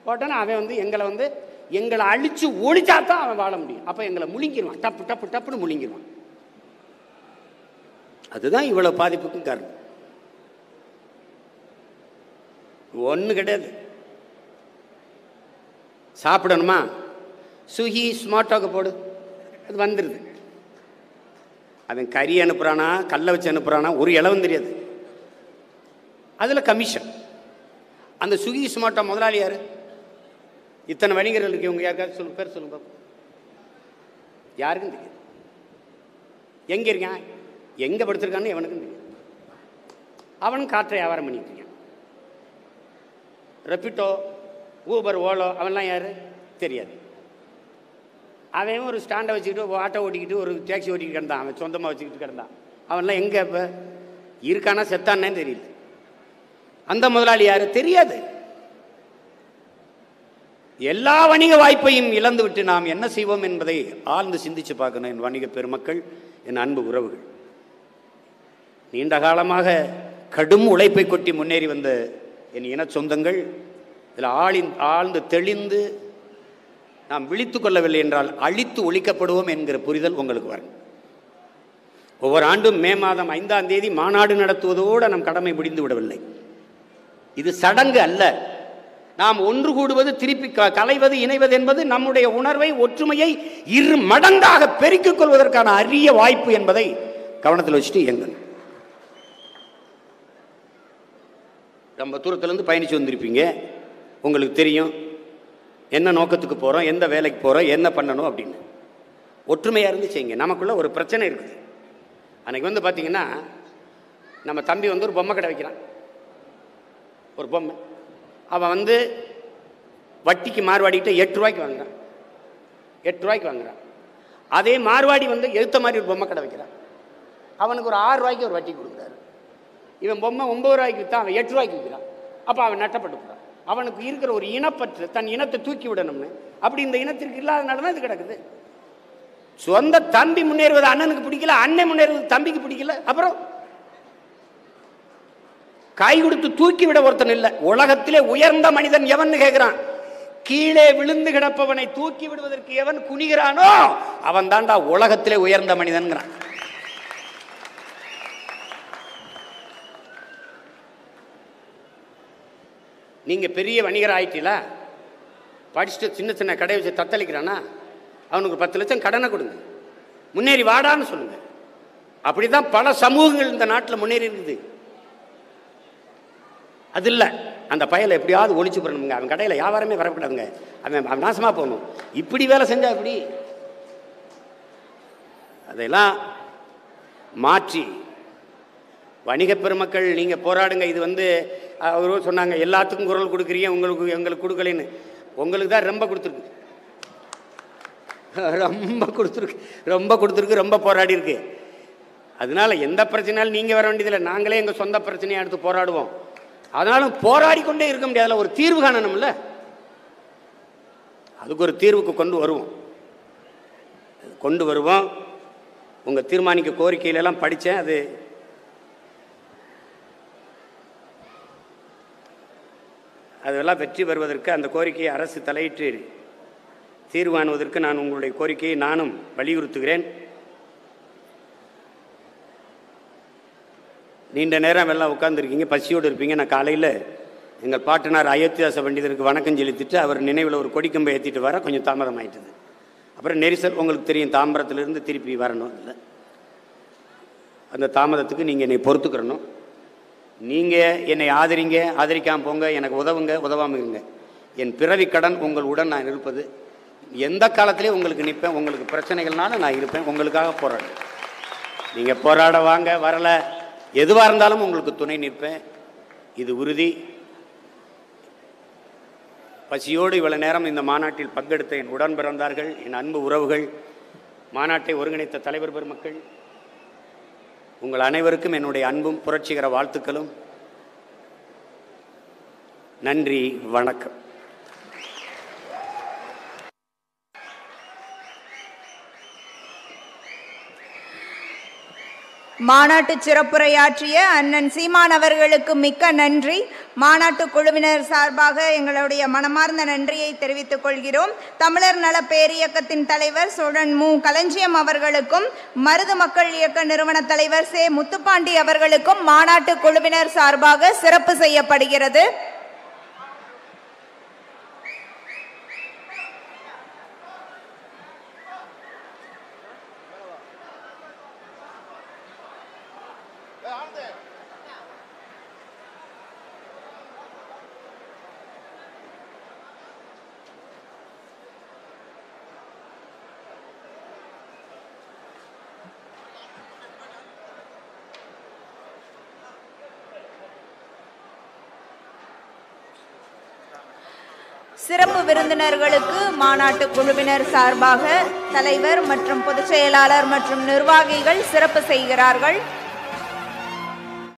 போட்டானா அவன் வந்து எங்களை அழிச்சு ஒழிச்சாதான் அவன் வாழ முடியும். அப்போ எங்களை முழுங்கிடுவான், டப்புன்னு முழுங்கிடுவான். அதுதான் இவ்வளவு பாதிப்புக்கும் காரணம். ஒன்று கிடையாது. சாப்பிடணுமா, சுகி ஸ்மார்ட்டாக போடு, அது வந்துடுது. அவன் கறி அனுப்புறானா, கல்லை வச்சு அனுப்புறானா, ஒரு இளவும் தெரியாது. அதில் கமிஷன். அந்த சுகி ஸ்மார்ட்டா முதலாளி யாரு? இத்தனை வணிகர்கள் இருக்கு. இவங்க யாருக்காவது பேர் சொல்லுங்க. யாருக்கும் தெரியாது. எங்க இருக்கான், எங்க படுத்திருக்கான்னு எவனுக்கும் தெரியாது. அவனும் காற்றை வியாபாரம் பண்ணிட்டு இருக்கான். ரெப்பிட்டோ, ஊபர், ஓலோ, அவன்லாம் யாரு தெரியாது. அவன் ஒரு ஸ்டாண்டை வச்சுக்கிட்டு ஆட்டோ ஓட்டிக்கிட்டு ஒரு டாக்ஸி ஓட்டிக்கிட்டு கிடந்தான். அவன் சொந்தமாக வச்சுக்கிட்டு கிடந்தான். அவன்லாம் எங்கே இப்போ இருக்கானா செத்தானே தெரியல. அந்த முதலாளி யாரு தெரியாது. எல்லா வணிக வாய்ப்பையும் இழந்துவிட்டு நாம் என்ன செய்வோம் என்பதை ஆழ்ந்து சிந்திச்சு பார்க்கணும். என் வணிக பெருமக்கள், என் அன்பு உறவுகள், நீண்ட காலமாக கடும் உழைப்பை கொட்டி முன்னேறி வந்த என் இன சொந்தங்கள் இதில் ஆழ்ந்து தெளிந்து நாம் விழித்து கொள்ளவில்லை என்றால் அழித்து ஒழிக்கப்படுவோம் என்கிற புரிதல் உங்களுக்கு வரும். ஒவ்வொரு ஆண்டும் மே மாதம் 5ஆம் தேதி மாநாடு நடத்துவதோடு நம் கடமை முடிந்து விடவில்லை. இது சடங்கு அல்ல. நாம் ஒன்று கூடுவது, திருப்பி கலைவது, இணைவது என்பது நம்முடைய உணர்வை, ஒற்றுமையை 2 மடங்காக பெருக்கிக் கொள்வதற்கான அரிய வாய்ப்பு என்பதை கவனத்தில் வச்சுட்டு இயங்குங்க. ரொம்ப தூரத்திலிருந்து பயணிச்சு வந்திருப்பீங்க. உங்களுக்கு தெரியும் என்ன நோக்கத்துக்கு போகிறோம், எந்த வேலைக்கு போகிறோம், என்ன பண்ணணும் அப்படின்னு. ஒற்றுமையாக இருந்து செய்யுங்க. நமக்குள்ள ஒரு பிரச்சனை இருக்குது. அன்றைக்கி வந்து பார்த்தீங்கன்னா நம்ம தம்பி வந்து ஒரு பொம்மை கடை வைக்கிறான். ஒரு பொம்மை அவன் வந்து வட்டிக்கு மார்வாடிக்கிட்ட 8 ரூபாய்க்கு வாங்குறான். 8 ரூபாய்க்கு வாங்குறான். அதே மார்வாடி வந்து எழுத்த மாதிரி ஒரு பொம்மை கடை வைக்கிறான். அவனுக்கு ஒரு 6 ரூபாய்க்கு ஒரு வட்டி கொடுக்குறாரு. இவன் பொம்மை 9 ரூபாய்க்கு விற்றான், அவன் 8 ரூபாய்க்கு விற்கிறான். அப்போ அவன் நட்டப்பட்டு போகிறான். அவனுக்கு இருக்கிற ஒரு இனப்பற்று, தன் இனத்தை தூக்கி விடணும்னு. அப்படி இந்த இனத்திற்கு இல்லாதனால தான் இது கிடக்குது. சொந்த தம்பி முன்னேறுவது அண்ணனுக்கு பிடிக்கல, அண்ணன் முன்னேறுவது தம்பிக்கு பிடிக்கல. அப்புறம் கை கொடுத்து தூக்கி விட ஒருத்தன் இல்லை. உலகத்திலே உயர்ந்த மனிதன் எவன் கேட்கிறான்? கீழே விழுந்து கிடப்பவனை தூக்கி விடுவதற்கு எவன் குனிகிறானோ அவன் தாண்டா உலகத்திலே உயர்ந்த மனிதன்கிறான். நீங்க பெரிய வணிகர் ஆயிட்டீங்களா? படிச்சுட்டு சின்ன சின்ன கடை வச்சு தத்தளிக்கிறானா? அவனுக்கு 10 லட்சம் கடனை கொடுங்க, முன்னேறி வாடான்னு சொல்லுங்க. அப்படிதான் பல சமூகங்கள் இந்த நாட்டில் முன்னேறி இருக்குது. அது இல்லை, அந்த பயலை எப்படியாவது ஒழிச்சு போடணுங்க. அவன் கடையில் வியாபாரமே வரக்கூடாதுங்க, அவன் நாசமாக போகணும். இப்படி வேலை செஞ்சா இப்படி அதெல்லாம் மாற்றி வணிக பெருமக்கள் நீங்கள் போராடுங்க. இது வந்து அவரும் சொன்னாங்க எல்லாத்துக்கும் குரல் கொடுக்குறீங்க, எங்களுக்கு கொடுக்கலன்னு. உங்களுக்கு தான் ரொம்ப கொடுத்துருக்கு, ரொம்ப போராடி இருக்கு. அதனால எந்த பிரச்சனையாலும் நீங்கள் வர வேண்டியதில்லை, நாங்களே எங்கள் சொந்த பிரச்சனையை எடுத்து போராடுவோம். அதனாலும் போராடி கொண்டே இருக்க முடியாது. அதில் ஒரு தீர்வு காணணும்ல, அதுக்கு ஒரு தீர்வுக்கு கொண்டு வருவோம். உங்கள் தீர்மானிக்க கோரிக்கையிலெல்லாம் படித்தேன். அதெல்லாம் வெற்றி பெறுவதற்கு அந்த கோரிக்கையை அரசு தலையிட்டு தீர்வு காணுவதற்கு நான் உங்களுடைய கோரிக்கையை நானும் வலியுறுத்துகிறேன். நீண்ட நேரம் எல்லாம் உட்கார்ந்துருக்கீங்க, பசியோடு இருப்பீங்க. நான் காலையில் எங்கள் பாட்டனார் அயோத்திதாச பண்டிதருக்கு வணக்கம் செலுத்திட்டு அவர் நினைவில் ஒரு கொடிக்கம்பை ஏற்றிட்டு வர கொஞ்சம் தாமதம் ஆயிட்டுது. அப்புறம் நெரிசல் உங்களுக்கு தெரியும், தாம்பரத்திலிருந்து திருப்பி வரணும். இல்லை, அந்த தாமதத்துக்கு நீங்கள் என்னை பொறுத்துக்கிறணும். நீங்கள் என்னை ஆதரிங்க, ஆதரிக்காமல் போங்க, எனக்கு உதவுங்க, உதவாமல் இருங்க. என் பிறவி கடன் உங்களுடன் நான் இருப்பது. எந்த காலத்திலேயும் உங்களுக்கு நிற்பேன். உங்களுக்கு பிரச்சனைகள்னால நான் இருப்பேன், உங்களுக்காக போராடுறேன். நீங்கள் போராட வாங்க, வரலை, எதுவாக இருந்தாலும் உங்களுக்கு துணை நிற்பேன், இது உறுதி. பசியோடு இவ்வளவு நேரம் இந்த மாநாட்டில் பங்கெடுத்த என் உடன் பிறந்தார்கள், என் அன்பு உறவுகள், மாநாட்டை ஒருங்கிணைத்த தலைவர் பெருமக்கள், உங்கள் அனைவருக்கும் என்னுடைய அன்பும் புரட்சிகர வாழ்த்துக்களும். நன்றி, வணக்கம். மாநாட்டு சிறப்புரையாற்றிய அண்ணன் சீமான் அவர்களுக்கு மிக்க நன்றி. மாநாட்டு குழுவினர் சார்பாக எங்களுடைய மனமார்ந்த நன்றியை தெரிவித்துக் கொள்கிறோம். தமிழர் நல பேரியக்கத்தின் தலைவர் சோழன் மு. களஞ்சியம் அவர்களுக்கும், மருது மக்கள் இயக்க நிறுவன தலைவர் சே. முத்துப்பாண்டி அவர்களுக்கும் மாநாட்டு குழுவினர் சார்பாக சிறப்பு செய்யப்படுகிறது. சிறப்பு விருந்தினர்களுக்கு மாநாட்டு குழுவினர் சார்பாக தலைவர் மற்றும் பொதுச் செயலாளர் மற்றும் நிர்வாகிகள் சிறப்பு செய்கிறார்கள்.